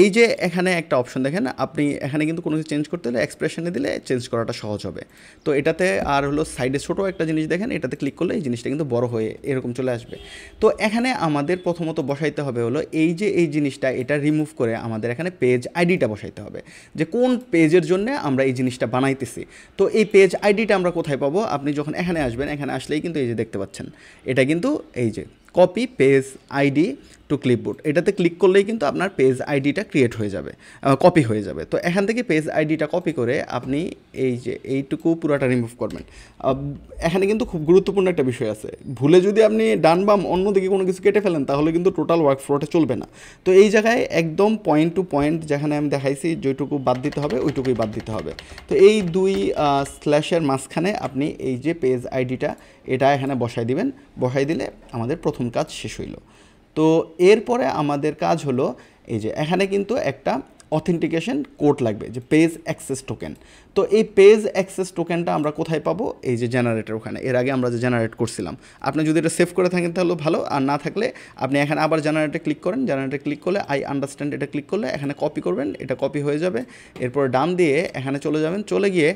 এই যে এখানে একটা অপশন দেখেন, আপনি এখানে কিন্তু কোনো কিছু চেঞ্জ করতে হলে এক্সপ্রেশনে দিলে চেঞ্জ করাটা সহজ হবে। তো এটাতে আর হলো সাইডে ছোটো একটা জিনিস দেখেন, এটাতে ক্লিক করলে এই জিনিসটা কিন্তু বড় হয়ে এরকম চলে আসবে। তো এখানে আমাদের প্রথমত বসাইতে হবে হলো এই যে এই জিনিসটা, এটা রিমুভ করে আমাদের এখানে পেজ আইডিটা বসাইতে হবে, যে কোন পেজের জন্য আমরা এই জিনিসটা বানাইতেছি। তো এই পেজ আইডিটা আমরা কোথায় পাবো, আপনি যখন এখানে আসবেন, এখানে আসলেই কিন্তু এই যে দেখতে পাচ্ছেন এটা কিন্তু এই যে copy page ID two clipboard, এটাতে ক্লিক করলেই কিন্তু আপনার পেজ আইডিটা ক্রিয়েট হয়ে যাবে, কপি হয়ে যাবে। তো এখান থেকে পেজ আইডিটা কপি করে আপনি এই যে এইটুকু পুরোটা রিমুভ করবেন। এখানে কিন্তু খুব গুরুত্বপূর্ণ একটা বিষয় আছে, ভুলে যদি আপনি ডান বাম অন্যদিকে কোনো কিছু কেটে ফেলেন তাহলে কিন্তু টোটাল ওয়ার্ক ফ্লোটা চলবে না। তো এই জায়গায় একদম পয়েন্ট টু পয়েন্ট যেখানে আমি দেখাইছি যেটুকু বাদ দিতে হবে ওইটুকুই বাদ দিতে হবে। তো এই দুই স্ল্যাশের মাঝখানে আপনি এই যে পেজ আইডিটা এটা এখানে বসাই দিবেন। বসাই দিলে আমাদের প্রথম কাজ শেষ হইল। তো এরপরে আমাদের কাজ হলো এই যে এখানে কিন্তু একটা অথেন্টিকেশন কোড লাগবে, যে পেজ অ্যাক্সেস টোকেন। তো এই পেজ অ্যাক্সেস টোকেনটা আমরা কোথায় পাবো? এই যে জেনারেটর ওখানে, এর আগে আমরা যে জেনারেট করছিলাম। আপনি যদি এটা সেভ করে থাকেন তাহলে ভালো, আর না থাকলে আপনি এখানে আবার জেনারেটে ক্লিক করেন। জেনারেটে ক্লিক করলে আই আন্ডারস্ট্যান্ড এটা ক্লিক করলে এখানে কপি করবেন, এটা কপি হয়ে যাবে। এরপর ডান দিয়ে এখানে চলে যাবেন, চলে গিয়ে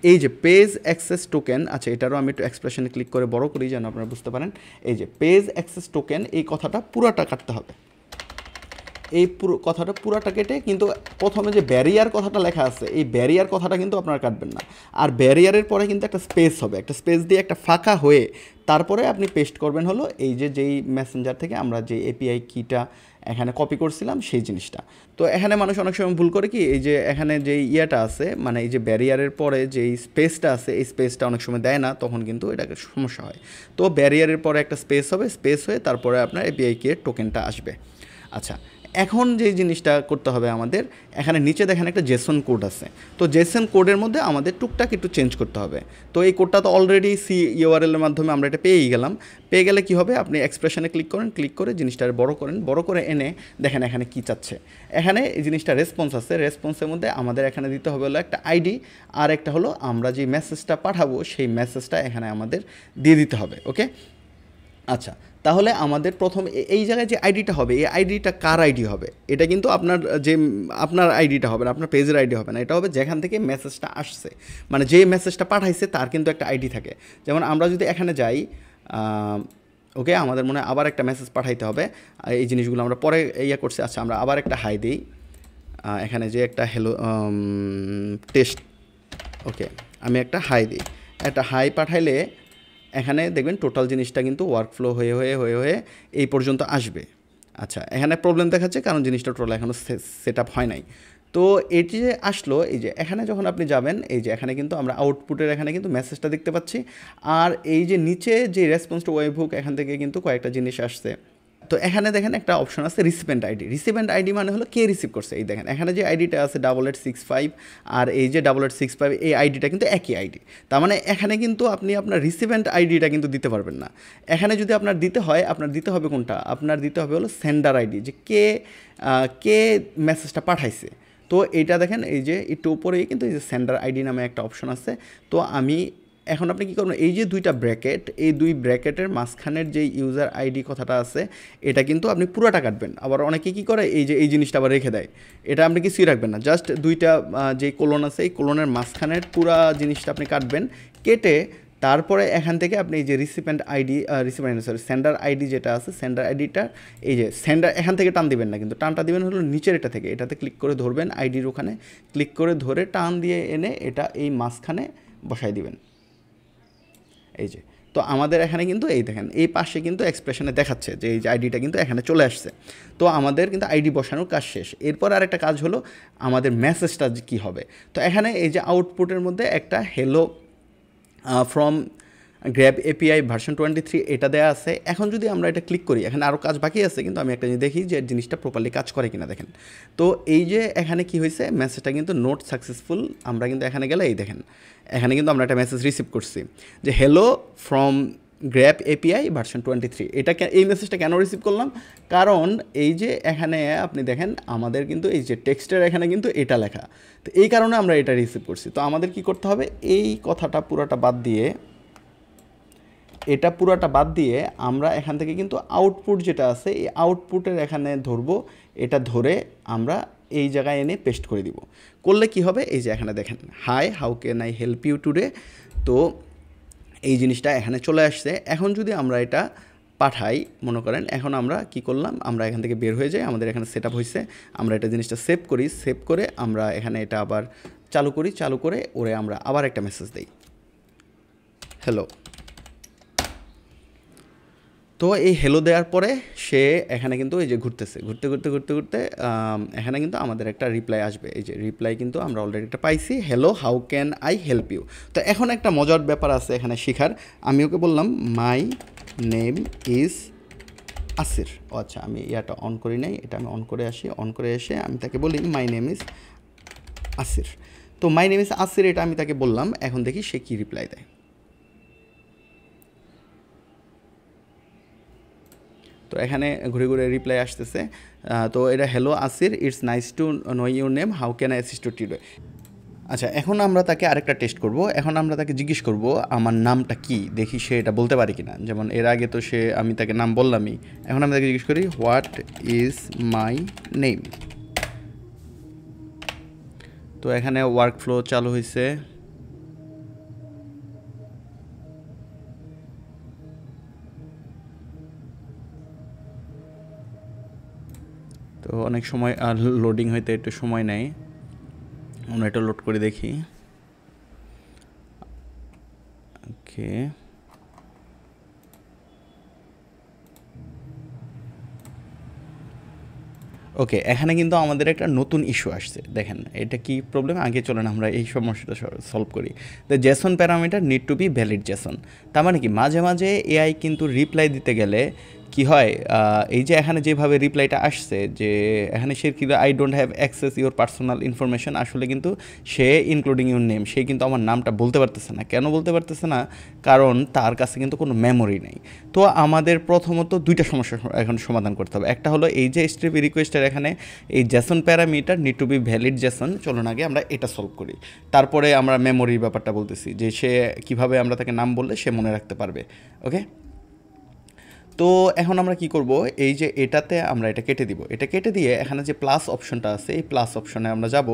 এই যে পেজ অ্যাক্সেস টোকেন, আচ্ছা এটারও আমি একটু এক্সপ্রেশনে ক্লিক করে বড় করি যেন আপনারা বুঝতে পারেন। এই যে পেজ অ্যাক্সেস টোকেন, এই কথাটা পুরাটা কাটতে হবে। এই পুরো কথাটা পুরাটা কেটে, কিন্তু প্রথমে যে ব্যারিয়ার কথাটা লেখা আছে, এই ব্যারিয়ার কথাটা কিন্তু আপনারা কাটবেন না। আর ব্যারিয়ারের পরে কিন্তু একটা স্পেস হবে, একটা স্পেস দিয়ে একটা ফাঁকা হয়ে তারপরে আপনি পেস্ট করবেন হলো এই যে যেই মেসেঞ্জার থেকে আমরা যে এপিআই কিটা এখানে কপি করছিলাম সেই জিনিসটা। তো এখানে মানুষ অনেক সময় ভুল করে কি, এই যে এখানে যেই ইয়েটা আছে, মানে এই যে ব্যারিয়ারের পরে যেই স্পেসটা আছে, এই স্পেসটা অনেক সময় দেয় না, তখন কিন্তু এটাকে সমস্যা হয়। তো ব্যারিয়ারের পরে একটা স্পেস হবে, স্পেস হয়ে তারপরে আপনার এপিআই কি এর টোকেনটা আসবে। আচ্ছা, এখন যে জিনিসটা করতে হবে আমাদের, এখানে নিচে দেখেন একটা জেসন কোড আছে। তো জেসন কোডের মধ্যে আমাদের টুকটাক একটু চেঞ্জ করতে হবে। তো এই কোডটা তো অলরেডি সি ইউআরএলের মাধ্যমে আমরা এটা পেয়েই গেলাম। পেয়ে গেলে কী হবে, আপনি এক্সপ্রেশনে ক্লিক করেন, ক্লিক করে জিনিসটা বড় করেন, বড় করে এনে দেখেন এখানে কী চাচ্ছে। এখানে এই জিনিসটা রেসপন্স আছে, রেসপন্সের মধ্যে আমাদের এখানে দিতে হবে হলো একটা আইডি, আর একটা হলো আমরা যে মেসেজটা পাঠাবো সেই মেসেজটা এখানে আমাদের দিয়ে দিতে হবে। ওকে, আচ্ছা, তাহলে আমাদের প্রথম এই জায়গায় যে আইডিটা হবে, এই আইডিটা কার আইডি হবে? এটা কিন্তু আপনার আইডিটা হবে না, আপনার পেজের আইডি হবে না, এটা হবে যেখান থেকে মেসেজটা আসছে, মানে যে মেসেজটা পাঠাইছে তার কিন্তু একটা আইডি থাকে। যেমন আমরা যদি এখানে যাই, ওকে, আমাদের মনে হয় আবার একটা মেসেজ পাঠাইতে হবে। এই জিনিসগুলো আমরা পরে ইয়ে করছি। আচ্ছা, আমরা আবার একটা হাই দিই, এখানে যে একটা হ্যালো টেস্ট, ওকে, আমি একটা হাই দিই। একটা হাই পাঠাইলে এখানে দেখবেন টোটাল জিনিসটা কিন্তু ওয়ার্কফ্লো হয়ে হয়ে হয়ে হয়ে এই পর্যন্ত আসবে। আচ্ছা, এখানে প্রবলেম দেখাচ্ছে কারণ জিনিসটা টোটাল এখনও সেট আপ হয় নাই। তো এটি যে আসলো, এই যে এখানে যখন আপনি যাবেন, এই যে এখানে কিন্তু আমরা আউটপুটের এখানে কিন্তু মেসেজটা দেখতে পাচ্ছি। আর এই যে নিচে যে রেসপন্স টু ওয়েবহুক, এখান থেকে কিন্তু কয়েকটা জিনিস আসছে। তো এখানে দেখেন একটা অপশন আছে রিসিভেন্ট আইডি। রিসিভেন্ট আইডি মানে হলো কে রিসিভ করছে। এই দেখেন এখানে যে আইডিটা আছে 8865 আর এই যে 8865, এই আইডিটা কিন্তু একই আইডি। তার মানে এখানে কিন্তু আপনি আপনার রিসিভেন্ট আইডিটা কিন্তু দিতে পারবেন না। এখানে যদি আপনার দিতে হয়, আপনার দিতে হবে কোনটা? আপনার দিতে হবে হলো সেন্ডার আইডি, যে কে মেসেজটা পাঠাইছে। তো এইটা দেখেন এই যে একটু উপরেই কিন্তু এই যে সেন্ডার আইডি নামে একটা অপশন আছে। তো এখন আপনি কী করবেন, এই যে দুইটা ব্র্যাকেট, এই দুই ব্র্যাকেটের মাঝখানের যে ইউজার আইডি কথাটা আছে, এটা কিন্তু আপনি পুরোটা কাটবেন। আবার অনেকে কী করে, এই যে এই জিনিসটা আবার রেখে দেয়, এটা আপনি কিছুই রাখবেন না, জাস্ট দুইটা যে কোলন আছে, এই কোলনের মাঝখানের পুরা জিনিসটা আপনি কাটবেন। কেটে তারপরে এখান থেকে আপনি এই যে সেন্ডার আইডি যেটা আছে, সেন্ডার আইডিটা এই যে সেন্ডার, এখান থেকে টান দিবেন না, কিন্তু টানটা দিবেন হলো নিচের এটা থেকে। এটাতে ক্লিক করে ধরবেন, আইডির ওখানে ক্লিক করে ধরে টান দিয়ে এনে এটা এই মাঝখানে বসাই দিবেন। এই যে, তো আমাদের এখানে কিন্তু এই দেখেন এই পাশে কিন্তু এক্সপ্রেশনে দেখাচ্ছে যে এই যে আইডিটা কিন্তু এখানে চলে আসছে। তো আমাদের কিন্তু আইডি বসানোর কাজ শেষ। এরপর আরেকটা কাজ হলো আমাদের মেসেজটা কী হবে। তো এখানে এই যে আউটপুটের মধ্যে একটা hello from grab API version 23 এটা দেওয়া আছে। এখন যদি আমরা এটা ক্লিক করি, এখানে আরও কাজ বাকি আছে, কিন্তু আমি একটা জিনিস দেখি যে জিনিসটা প্রপারলি কাজ করে কিনা। দেখেন, তো এই যে এখানে কি হয়েছে, মেসেজটা কিন্তু নোট সাকসেসফুল। আমরা কিন্তু এখানে গেলে এই দেখেন এখানে কিন্তু আমরা একটা মেসেজ রিসিভ করছি যে hello from grab API version 23। এই মেসেজটা কেন রিসিভ করলাম? কারণ এই যে এখানে আপনি দেখেন আমাদের কিন্তু এই যে টেক্সটের এখানে কিন্তু এটা লেখা, তো এই কারণে আমরা এটা রিসিভ করছি। তো আমাদের কি করতে হবে, এই কথাটা পুরোটা বাদ দিয়ে, এটা পুরোটা বাদ দিয়ে আমরা এখান থেকে কিন্তু আউটপুট যেটা আছে, এই আউটপুটের এখানে ধরবো, এটা ধরে আমরা এই জায়গায় এনে পেস্ট করে দিব। করলে কি হবে, এই যে এখানে দেখেন hi how can I help you today. তো এই জিনিসটা এখানে চলে আসছে। এখন যদি আমরা এটা পাঠাই, মনে করেন এখন আমরা কি করলাম, আমরা এখান থেকে বের হয়ে যাই, আমাদের এখানে সেট আপ হয়েছে, আমরা এটা জিনিসটা সেভ করি, সেভ করে আমরা এখানে এটা আবার চালু করি, চালু করে ওরে আমরা আবার একটা মেসেজ দিই হ্যালো। তো এই হ্যালো দেওয়ার পরে সে এখানে কিন্তু এই যে ঘুরতেছে, ঘুরতে এখানে কিন্তু আমাদের একটা রিপ্লাই আসবে। এই যে রিপ্লাই কিন্তু আমরা অলরেডি একটা পাইছি, hello how can I help you. তো এখন একটা মজার ব্যাপার আছে এখানে শেখার। আমি ওকে বললাম মাই নেম ইজ আসির। ও আচ্ছা, আমি ইয়াটা অন করি নাই, এটা আমি অন করে আসি। অন করে এসে আমি তাকে বলি মাই নেম ইজ আসির। তো মাই নেম ইজ আসির এটা আমি তাকে বললাম। এখন দেখি সে কী রিপ্লাই দেয়। তো এখানে ঘুরে ঘুরে রিপ্লাই আসতেছে। তো এটা hello Asir, it's nice to know your name, how can I assist today. আচ্ছা, এখন আমরা তাকে আরেকটা টেস্ট করব। এখন আমরা তাকে জিজ্ঞেস করব আমার নামটা কি, দেখি সে এটা বলতে পারে কি না। যেমন এর আগে তো আমি তাকে নাম বললামই, এখন আমি তাকে জিজ্ঞেস করি হোয়াট ইজ মাই নেম। তো এখানে ওয়ার্ক ফ্লো চালু হয়েছে। তো অনেক সময় লোডিং হইতে একটু সময় নেয়, আমরা এটা লোড করে দেখি। ওকে, ওকে, এখানে কিন্তু আমাদের একটা নতুন ইস্যু আসছে। দেখেন এটা কি প্রবলেম, আগে চলেন আমরা এই সমস্যাটা সলভ করি। The Jason parameter need to be valid Jason. তার মানে কি, মাঝে মাঝে এআই কিন্তু রিপ্লাই দিতে গেলে কি হয়, এই যে এখানে যেভাবে রিপ্লাইটা আসছে, যে এখানে সে কি I don't have access your personal information, আসলে কিন্তু সে ইনক্লুডিং ইউর নেম, সে কিন্তু আমার নামটা বলতে পারতেছে না। কেন বলতে পারতেছে না? কারণ তার কাছে কিন্তু কোনো মেমোরি নেই। তো আমাদের প্রথমত দুইটা সমস্যা এখন সমাধান করতে হবে। একটা হলো এই যে এসটিপি রিকোয়েস্টের এখানে এই Jason parameter need to be valid Jason. চলুন আগে আমরা এটা সলভ করি, তারপরে আমরা মেমোরির ব্যাপারটা বলতেছি, যে সে কীভাবে আমরা তাকে নাম বললে সে মনে রাখতে পারবে। ওকে, তো এখন আমরা কি করব, এই যে এটাতে আমরা এটা কেটে দিব। এটা কেটে দিয়ে এখানে যে প্লাস অপশনটা আছে, এই প্লাস অপশনে আমরা যাব,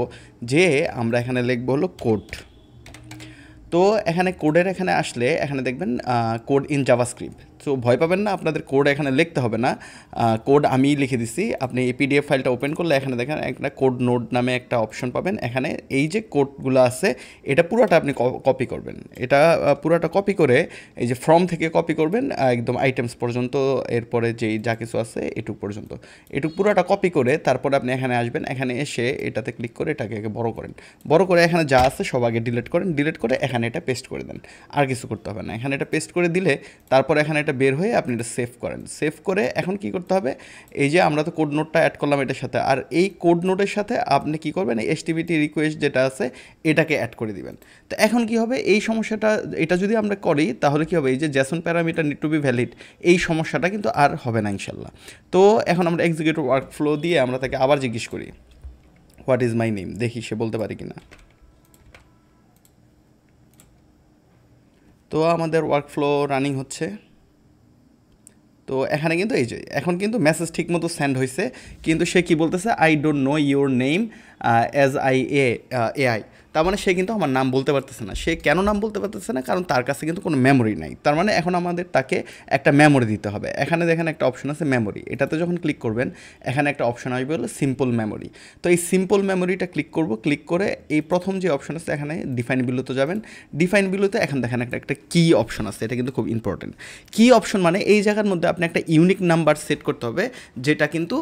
যে আমরা এখানে লিখব হলো কোড। তো এখানে কোডের এখানে আসলে এখানে দেখবেন কোড ইন জাভাস্ক্রিপ্ট। সো ভয় পাবেন না, আপনাদের কোড এখানে লিখতে হবে না, কোড আমি লিখে দিছি। আপনি এই পিডিএফ ফাইলটা ওপেন করলে এখানে দেখেন একটা কোড নোট নামে একটা অপশন পাবেন। এখানে এই যে কোডগুলো আছে এটা পুরোটা আপনি কপি করবেন। এটা পুরোটা কপি করে এই যে ফর্ম থেকে কপি করবেন একদম আইটেমস পর্যন্ত, এরপরে যেই যা কিছু আছে এটুক পর্যন্ত, এটুক পুরোটা কপি করে তারপরে আপনি এখানে আসবেন। এখানে এসে এটাতে ক্লিক করে এটাকে বড় করেন, বড় করে এখানে যা আছে সব আগে ডিলিট করেন, ডিলিট করে এখানে এটা পেস্ট করে দেন। আর কিছু করতে হবে না, এখানে এটা পেস্ট করে দিলে তারপর এখানে এটা বের হয়ে আপনি এটা সেভ করেন। সেভ করে এখন কি করতে হবে, এই যে আমরা তো কোড নোটটা অ্যাড করলাম এটার সাথে, আর এই কোড নোটের সাথে আপনি কি করবেন, এই এসটিপিটি রিকোয়েস্ট যেটা আছে এটাকে অ্যাড করে দিবেন। তো এখন কি হবে, এই সমস্যাটা এটা যদি আমরা করি তাহলে কি হবে, এই যে Jason parameter need to be valid, এই সমস্যাটা কিন্তু আর হবে না ইনশাল্লাহ। তো এখন আমরা এক্সিকিউটিভ ওয়ার্কফ্লো দিয়ে আমরা তাকে আবার জিজ্ঞেস করি হোয়াট ইজ মাই নেম, দেখি সে বলতে পারে কিনা। তো আমাদের ওয়ার্কফ্লো রানিং হচ্ছে। তো এখানে কিন্তু এই যে এখন কিন্তু মেসেজ ঠিক মতো সেন্ড হয়েছে, কিন্তু সে কি বলতেছে, I don't know your name as AI. তার মানে সে কিন্তু আমার নাম বলতে পারতেছে না। সে কেন নাম বলতে পারতেছে না? কারণ তার কাছে কিন্তু কোনো মেমোরি নাই। তার মানে এখন আমাদের তাকে একটা মেমোরি দিতে হবে। এখানে দেখেন একটা অপশন আছে মেমোরি, এটাতে যখন ক্লিক করবেন এখানে একটা অপশন আসবে হলো সিম্পল মেমোরি। তো এই সিম্পল মেমোরিটা ক্লিক করব, ক্লিক করে এই প্রথম যে অপশন আছে এখানে ডিফাইন বিলোতে যাবেন। ডিফাইন বিলোতে এখন দেখেন একটা কি অপশন আছে, এটা কিন্তু খুব ইম্পর্টেন্ট। কি অপশন মানে এই জায়গার মধ্যে আপনি একটা ইউনিক নাম্বার সেট করতে হবে, যেটা কিন্তু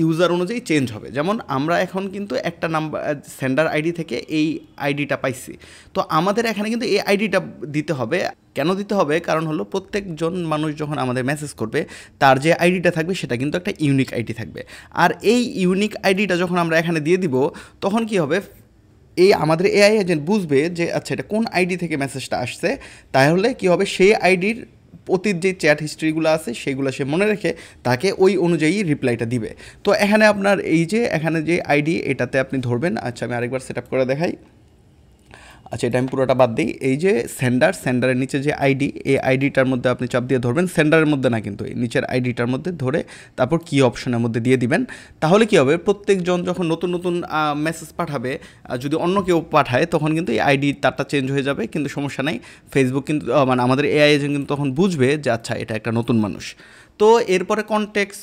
ইউজার অনুযায়ী চেঞ্জ হবে। যেমন আমরা এখন কিন্তু একটা নাম্বার সেন্ডার আইডি থেকে এই আইডিটা পাইছি, তো আমাদের এখানে কিন্তু এই আইডিটা দিতে হবে। কেন দিতে হবে? কারণ হলো প্রত্যেকজন মানুষ যখন আমাদের মেসেজ করবে তার যে আইডিটা থাকবে সেটা কিন্তু একটা ইউনিক আইডি থাকবে। আর এই ইউনিক আইডিটা যখন আমরা এখানে দিয়ে দিব তখন কি হবে, এই আমাদের এআই এজেন্ট বুঝবে যে আচ্ছা এটা কোন আইডি থেকে মেসেজটা আসছে। তাহলে কি হবে, সেই আইডির অতীত যে চ্যাট হিস্ট্রিগুলো আছে সেগুলো সে মনে রেখে তাকে ওই অনুযায়ী রিপ্লাইটা দিবে। তো এখানে আপনার এই যে এখানে যে আইডি এটাতে আপনি ধরবেন। আচ্ছা আমি আরেকবার সেট আপ করে দেখাই। আচ্ছা এটা আমি পুরোটা বাদ দিই। এই যে সেন্ডারের নিচে যে আইডি, এই আইডিটার মধ্যে আপনি চাপ দিয়ে ধরবেন, সেন্ডারের মধ্যে না কিন্তু এই নিচের আইডিটার মধ্যে ধরে তারপর কি অপশনের মধ্যে দিয়ে দিবেন। তাহলে কি হবে, প্রত্যেকজন যখন নতুন নতুন মেসেজ পাঠাবে, যদি অন্য কেউ পাঠায় তখন কিন্তু এই আইডি তারটা চেঞ্জ হয়ে যাবে, কিন্তু সমস্যা নেই। ফেসবুক কিন্তু মানে আমাদের এআই এজেন্ট কিন্তু তখন বুঝবে যে আচ্ছা এটা একটা নতুন মানুষ। তো এরপরে কনটেক্সট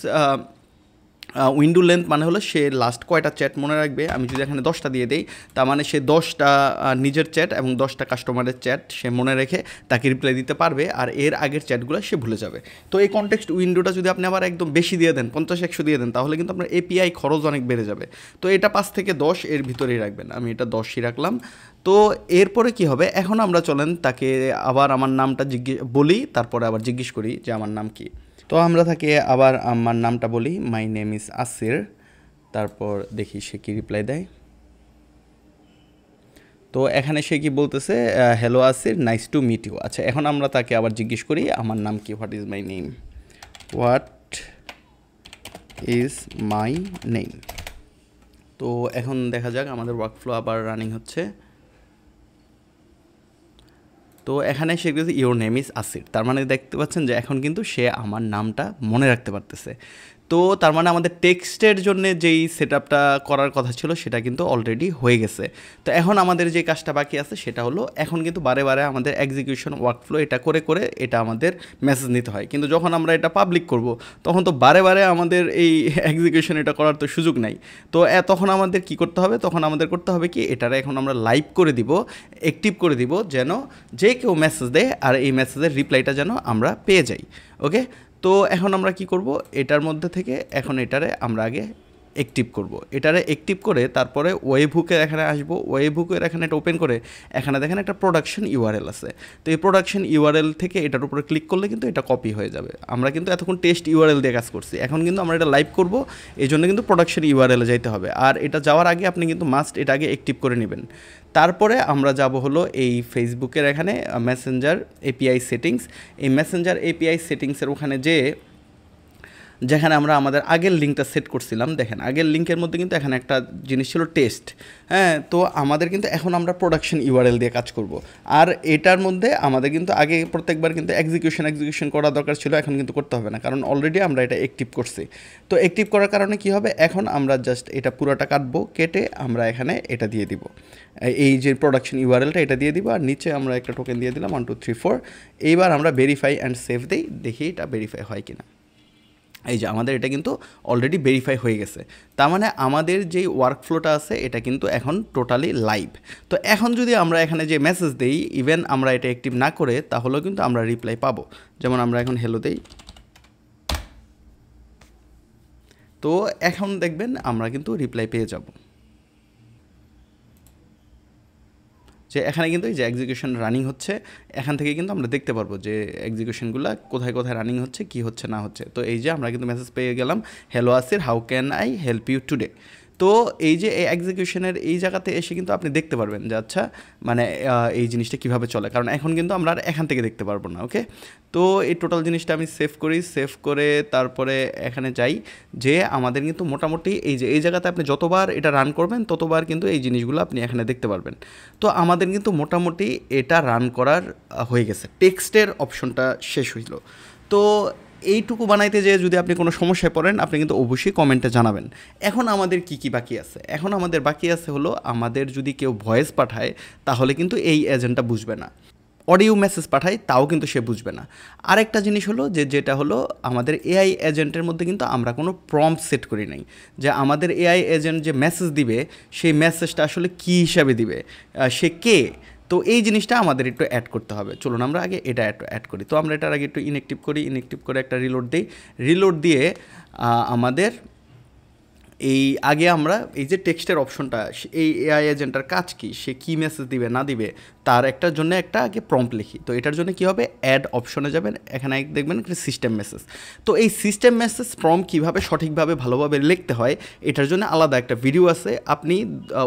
উইন্ডো লেন্থ মানে হলো সে লাস্ট কয়টা চ্যাট মনে রাখবে। আমি যদি এখানে 10টা দিয়ে দিই, তার মানে সে 10টা নিজের চ্যাট এবং 10টা কাস্টমারের চ্যাট সে মনে রেখে তাকে রিপ্লাই দিতে পারবে, আর এর আগের চ্যাটগুলো সে ভুলে যাবে। তো এই কনটেক্সট উইন্ডোটা যদি আপনি আবার একদম বেশি দিয়ে দেন, 50-100 দিয়ে দেন, তাহলে কিন্তু আপনার এপিআই খরচ অনেক বেড়ে যাবে। তো এটা 5 থেকে 10 এর ভিতরেই রাখবেন। আমি এটা 10ই রাখলাম। তো এরপরে কি হবে, এখন আমরা চলেন তাকে আবার আমার নামটা বলি, তারপরে আবার জিজ্ঞেস করি যে আমার নাম কি। তো আমরা তাকে আবার আমার নামটা বলি, মাই নেম ইজ আসির। তারপর দেখি সে কি রিপ্লাই দেয়। তো এখানে সে কি বলতেছে, hello Asir, nice to meet you. আচ্ছা এখন আমরা তাকে আবার জিজ্ঞেস করি আমার নাম কি, what is my name, what is my name. তো এখন দেখা যাক আমাদের ওয়ার্কফ্লো আবার রানিং হচ্ছে। তো এখানে সে কিন্তু ইওর নেম ইজ আসির, তার মানে দেখতে পাচ্ছেন যে এখন কিন্তু সে আমার নামটা মনে রাখতে পারতেছে। তো তার মানে আমাদের টেক্সটের জন্য যেই সেট আপটা করার কথা ছিল সেটা কিন্তু অলরেডি হয়ে গেছে। তো এখন আমাদের যে কাজটা বাকি আছে সেটা হলো এখন কিন্তু বারে বারে আমাদের এক্সিকিউশন ওয়ার্কফ্লো এটা করে করে এটা আমাদের মেসেজ নিতে হয়, কিন্তু যখন আমরা এটা পাবলিক করব তখন তো বারে বারে আমাদের এই এক্সিকিউশন এটা করার তো সুযোগ নাই। তো তখন আমাদের কি করতে হবে, তখন আমাদের করতে হবে কি, এটারে এখন আমরা লাইভ করে দিব, অ্যাক্টিভ করে দিব, যেন যে কেউ মেসেজ দেয় আর এই মেসেজের রিপ্লাইটা যেন আমরা পেয়ে যাই। ওকে, তো এখন আমরা কি করব, এটার মধ্যে থেকে এখন এটারে আমরা আগে অ্যাক্টিভ করব। এটারে অ্যাক্টিভ করে তারপরে ওয়েব হুকের এখানে আসবো, ওয়েব হুকের এখানে এটা ওপেন করে এখানে দেখেন একটা প্রোডাকশন ইউআরএল আছে। তো এই প্রোডাকশন ইউআরএল থেকে এটার উপরে ক্লিক করলে কিন্তু এটা কপি হয়ে যাবে। আমরা কিন্তু এতক্ষণ টেস্ট ইউআরএল দিয়ে কাজ করছি, এখন কিন্তু আমরা এটা লাইভ করব, এই জন্য কিন্তু প্রোডাকশন ইউআরএলে যাইতে হবে। আর এটা যাওয়ার আগে আপনি কিন্তু মাস্ট এটা আগে অ্যাক্টিভ করে নেবেন। তারপরে আমরা যাব হলো এই ফেসবুকের এখানে মেসেঞ্জার এপিআই সেটিংস। এই মেসেঞ্জার এপিআই সেটিংসের ওখানে যেখানে আমরা আমাদের আগের লিঙ্কটা সেট করছিলাম, দেখেন আগের লিঙ্কের মধ্যে কিন্তু এখানে একটা জিনিস ছিল টেস্ট। হ্যাঁ, তো আমাদের কিন্তু এখন আমরা প্রোডাকশন ইউআরএল দিয়ে কাজ করব। আর এটার মধ্যে আমাদের কিন্তু আগে প্রত্যেকবার কিন্তু এক্সিকিউশন করা দরকার ছিল, এখন কিন্তু করতে হবে না, কারণ অলরেডি আমরা এটা অ্যাক্টিভ করছি। তো অ্যাক্টিভ করার কারণে কি হবে, এখন আমরা জাস্ট এটা পুরোটা কাটবো, কেটে আমরা এখানে এটা দিয়ে দিব, এই যে প্রোডাকশন ইউআরএলটা এটা দিয়ে দিব, আর নিচে আমরা একটা টোকেন দিয়ে দিলাম 1 2 3 4। এইবার আমরা ভেরিফাই অ্যান্ড সেভ দিই, দেখি এটা ভেরিফাই হয় কিনা। এই যে আমাদের এটা কিন্তু অলরেডি ভেরিফাই হয়ে গেছে, তার মানে আমাদের যেই ওয়ার্কফ্লোটা আছে এটা কিন্তু এখন টোটালি লাইভ। তো এখন যদি আমরা এখানে যে মেসেজ দেই, ইভেন আমরা এটা অ্যাক্টিভ না করে, তাহলেও কিন্তু আমরা রিপ্লাই পাবো। যেমন আমরা এখন হ্যালো দেই, তো এখন দেখবেন আমরা কিন্তু রিপ্লাই পেয়ে যাব। যে এখানে কিন্তু এই যে এক্সিকিউশন রানিং হচ্ছে, এখান থেকে কিন্তু আমরা দেখতে পারবো যে এক্সিকিউশনগুলো কোথায় কোথায় রানিং হচ্ছে, কি হচ্ছে না হচ্ছে। তো এই যে আমরা কিন্তু মেসেজ পেয়ে গেলাম, hello Asir, how can I help you today. তো এই যে এই এক্সিকিউশনের এই জায়গাতে এসে কিন্তু আপনি দেখতে পারবেন যে আচ্ছা মানে এই জিনিসটা কীভাবে চলে, কারণ এখন কিন্তু আমরা আর এখান থেকে দেখতে পারবো না। ওকে, তো এই টোটাল জিনিসটা আমি সেভ করি, সেভ করে তারপরে এখানে যাই, যে আমাদের কিন্তু মোটামুটি এই যে এই জায়গাতে আপনি যতবার এটা রান করবেন ততবার কিন্তু এই জিনিসগুলো আপনি এখানে দেখতে পারবেন। তো আমাদের কিন্তু মোটামুটি এটা রান করার হয়ে গেছে, টেক্সটের অপশনটা শেষ হইল। তো এইটুকু বানাইতে যে যদি আপনি কোনো সমস্যায় পড়েন আপনি কিন্তু অবশ্যই কমেন্টে জানাবেন। এখন আমাদের কি কি বাকি আছে, এখন আমাদের বাকি আছে হলো আমাদের যদি কেউ ভয়েস পাঠায় তাহলে কিন্তু এই এজেন্টটা বুঝবে না, অডিও মেসেজ পাঠায় তাও কিন্তু সে বুঝবে না। আরেকটা জিনিস হলো যেটা হলো আমাদের এআই এজেন্টের মধ্যে কিন্তু আমরা কোনো প্রম্পট সেট করি নাই, যে আমাদের এআই এজেন্ট যে মেসেজ দিবে সেই মেসেজটা আসলে কী হিসাবে দিবে, সে কে। তো এই জিনিসটা আমাদের একটু অ্যাড করতে হবে, চলুন আমরা আগে এটা অ্যাড করি। তো আমরা এটার আগে একটু ইনঅ্যাক্টিভ করি, ইনঅ্যাক্টিভ করে একটা রিলোড দিই, রিলোড দিয়ে আমাদের এই আগে আমরা এই যে টেক্সটের অপশনটা, এই এআই এজেন্টার কাজ কি, সে কী মেসেজ দিবে না দিবে তার একটার জন্য একটা আগে প্রম্পট লিখি। তো এটার জন্য কী হবে, অ্যাড অপশনে যাবেন, এখানে দেখবেন একটা সিস্টেম মেসেজ। তো এই সিস্টেম মেসেজ প্রম্পট কীভাবে সঠিকভাবে ভালোভাবে লিখতে হয় এটার জন্য আলাদা একটা ভিডিও আছে, আপনি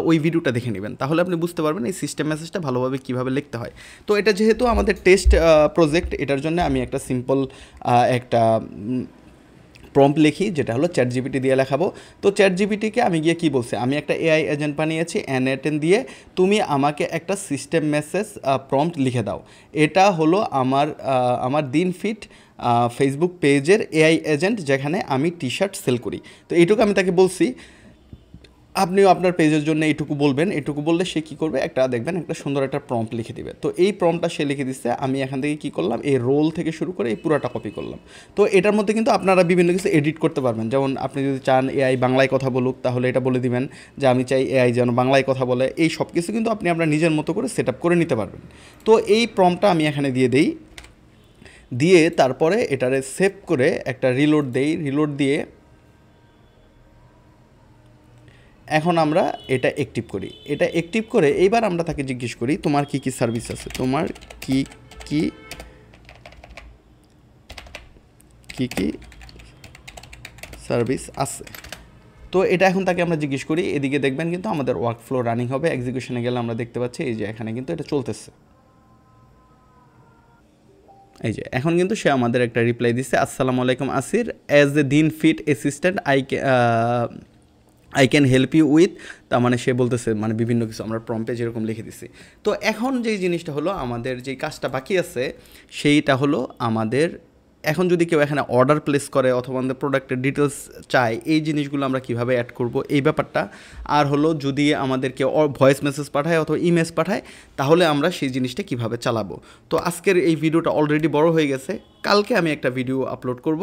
ওই ভিডিওটা দেখে নেবেন, তাহলে আপনি বুঝতে পারবেন এই সিস্টেম মেসেজটা ভালোভাবে কীভাবে লিখতে হয়। তো এটা যেহেতু আমাদের টেস্ট প্রজেক্ট, এটার জন্য আমি একটা সিম্পল একটা প্রম্পট লিখি, যেটা হলো চ্যাট জিপিটি দিয়ে লেখাবো। তো চ্যাট জিপিটিকে আমি গিয়ে কী বলছি, আমি একটা এআই এজেন্ট বানিয়েছি N8N দিয়ে, তুমি আমাকে একটা সিস্টেম মেসেজ প্রম্পট লিখে দাও। এটা হলো আমার দিন ফিট ফেসবুক পেজের এআই এজেন্ট, যেখানে আমি টি শার্ট সেল করি। তো এইটুকু আমি তাকে বলছি, আপনিও আপনার পেজের জন্য এইটুকু বলবেন, এটুকু বললে সে কী করবে, একটা দেখবেন একটা সুন্দর একটা প্রম্পট লিখে দিবে। তো এই প্রম্পটটা সে লিখে দিচ্ছে, আমি এখান থেকে কী করলাম, এই রোল থেকে শুরু করে এই পুরোটা কপি করলাম। তো এটার মধ্যে কিন্তু আপনারা বিভিন্ন কিছু এডিট করতে পারবেন, যেমন আপনি যদি চান এআই বাংলায় কথা বলুক তাহলে এটা বলে দিবেন যে আমি চাই এআই যেন বাংলায় কথা বলে। এই সব কিছু কিন্তু আপনি আপনার নিজের মতো করে সেট আপ করে নিতে পারবেন। তো এই প্রম্পটটা আমি এখানে দিয়ে তারপরে এটারে সেভ করে একটা রিলোড দেই, রিলোড দিয়ে এখন আমরা এটা অ্যাক্টিভ করি। এটা অ্যাক্টিভ করে এইবার আমরা তাকে জিজ্ঞেস করি তোমার কি কি সার্ভিস আছে, তোমার কি কি কি কি সার্ভিস আছে। তো এটা এখন তাকে আমরা জিজ্ঞেস করি। এদিকে দেখবেন কিন্তু আমাদের ওয়ার্কফ্লো রানিং হবে, এক্সিকিউশনে গেলে আমরা দেখতে পাচ্ছি এই যে এখানে কিন্তু এটা চলতেছে। এই যে এখন কিন্তু সে আমাদের একটা রিপ্লাই দিচ্ছে, আসসালামু আলাইকুম আসির, অ্যাজ এ দিন fit assistant I can help you with, তার মানে সে বলতেছে মানে বিভিন্ন কিছু আমরা প্রম্পটে যেরকম লিখে দিছি। তো এখন যেই জিনিসটা হলো, আমাদের যেই কাজটা বাকি আছে সেইটা হলো আমাদের এখন যদি কেউ এখানে অর্ডার প্লেস করে অথবা আমাদের প্রোডাক্টের ডিটেলস চায়, এই জিনিসগুলো আমরা কীভাবে অ্যাড করব এই ব্যাপারটা। আর হলো যদি আমাদেরকে ভয়েস মেসেজ পাঠায় অথবা ইমেজ পাঠায় তাহলে আমরা সেই জিনিসটা কীভাবে চালাবো। তো আজকের এই ভিডিওটা অলরেডি বড় হয়ে গেছে, কালকে আমি একটা ভিডিও আপলোড করব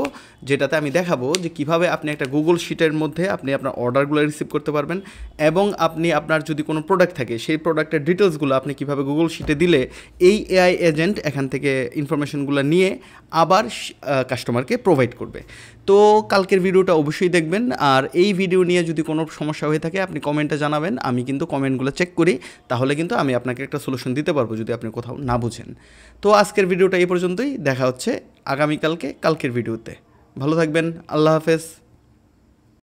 যেটাতে আমি দেখাবো যে কিভাবে আপনি একটা গুগল শিটের মধ্যে আপনি আপনার অর্ডারগুলো রিসিভ করতে পারবেন, এবং আপনি আপনার যদি কোনো প্রোডাক্ট থাকে সেই প্রোডাক্টের ডিটেলসগুলো আপনি কীভাবে গুগল শিটে দিলে এই এআই এজেন্ট এখান থেকে ইনফরমেশনগুলো নিয়ে আবার কাস্টমারকে প্রোভাইড করবে। তো কালকের ভিডিওটা অবশ্যই দেখবেন, আর এই ভিডিও নিয়ে যদি কোনো সমস্যা হয়ে থাকে আপনি কমেন্টে জানাবেন, আমি কিন্তু কমেন্টগুলো চেক করি, তাহলে কিন্তু আমি আপনাকে একটা সলিউশন দিতে পারবো যদি আপনি কোথাও না বুঝেন। তো আজকের ভিডিওটা এই পর্যন্তই, দেখা হচ্ছে আগামীকালকে কালকের ভিডিওতে। ভালো থাকবেন, আল্লাহ হাফেজ।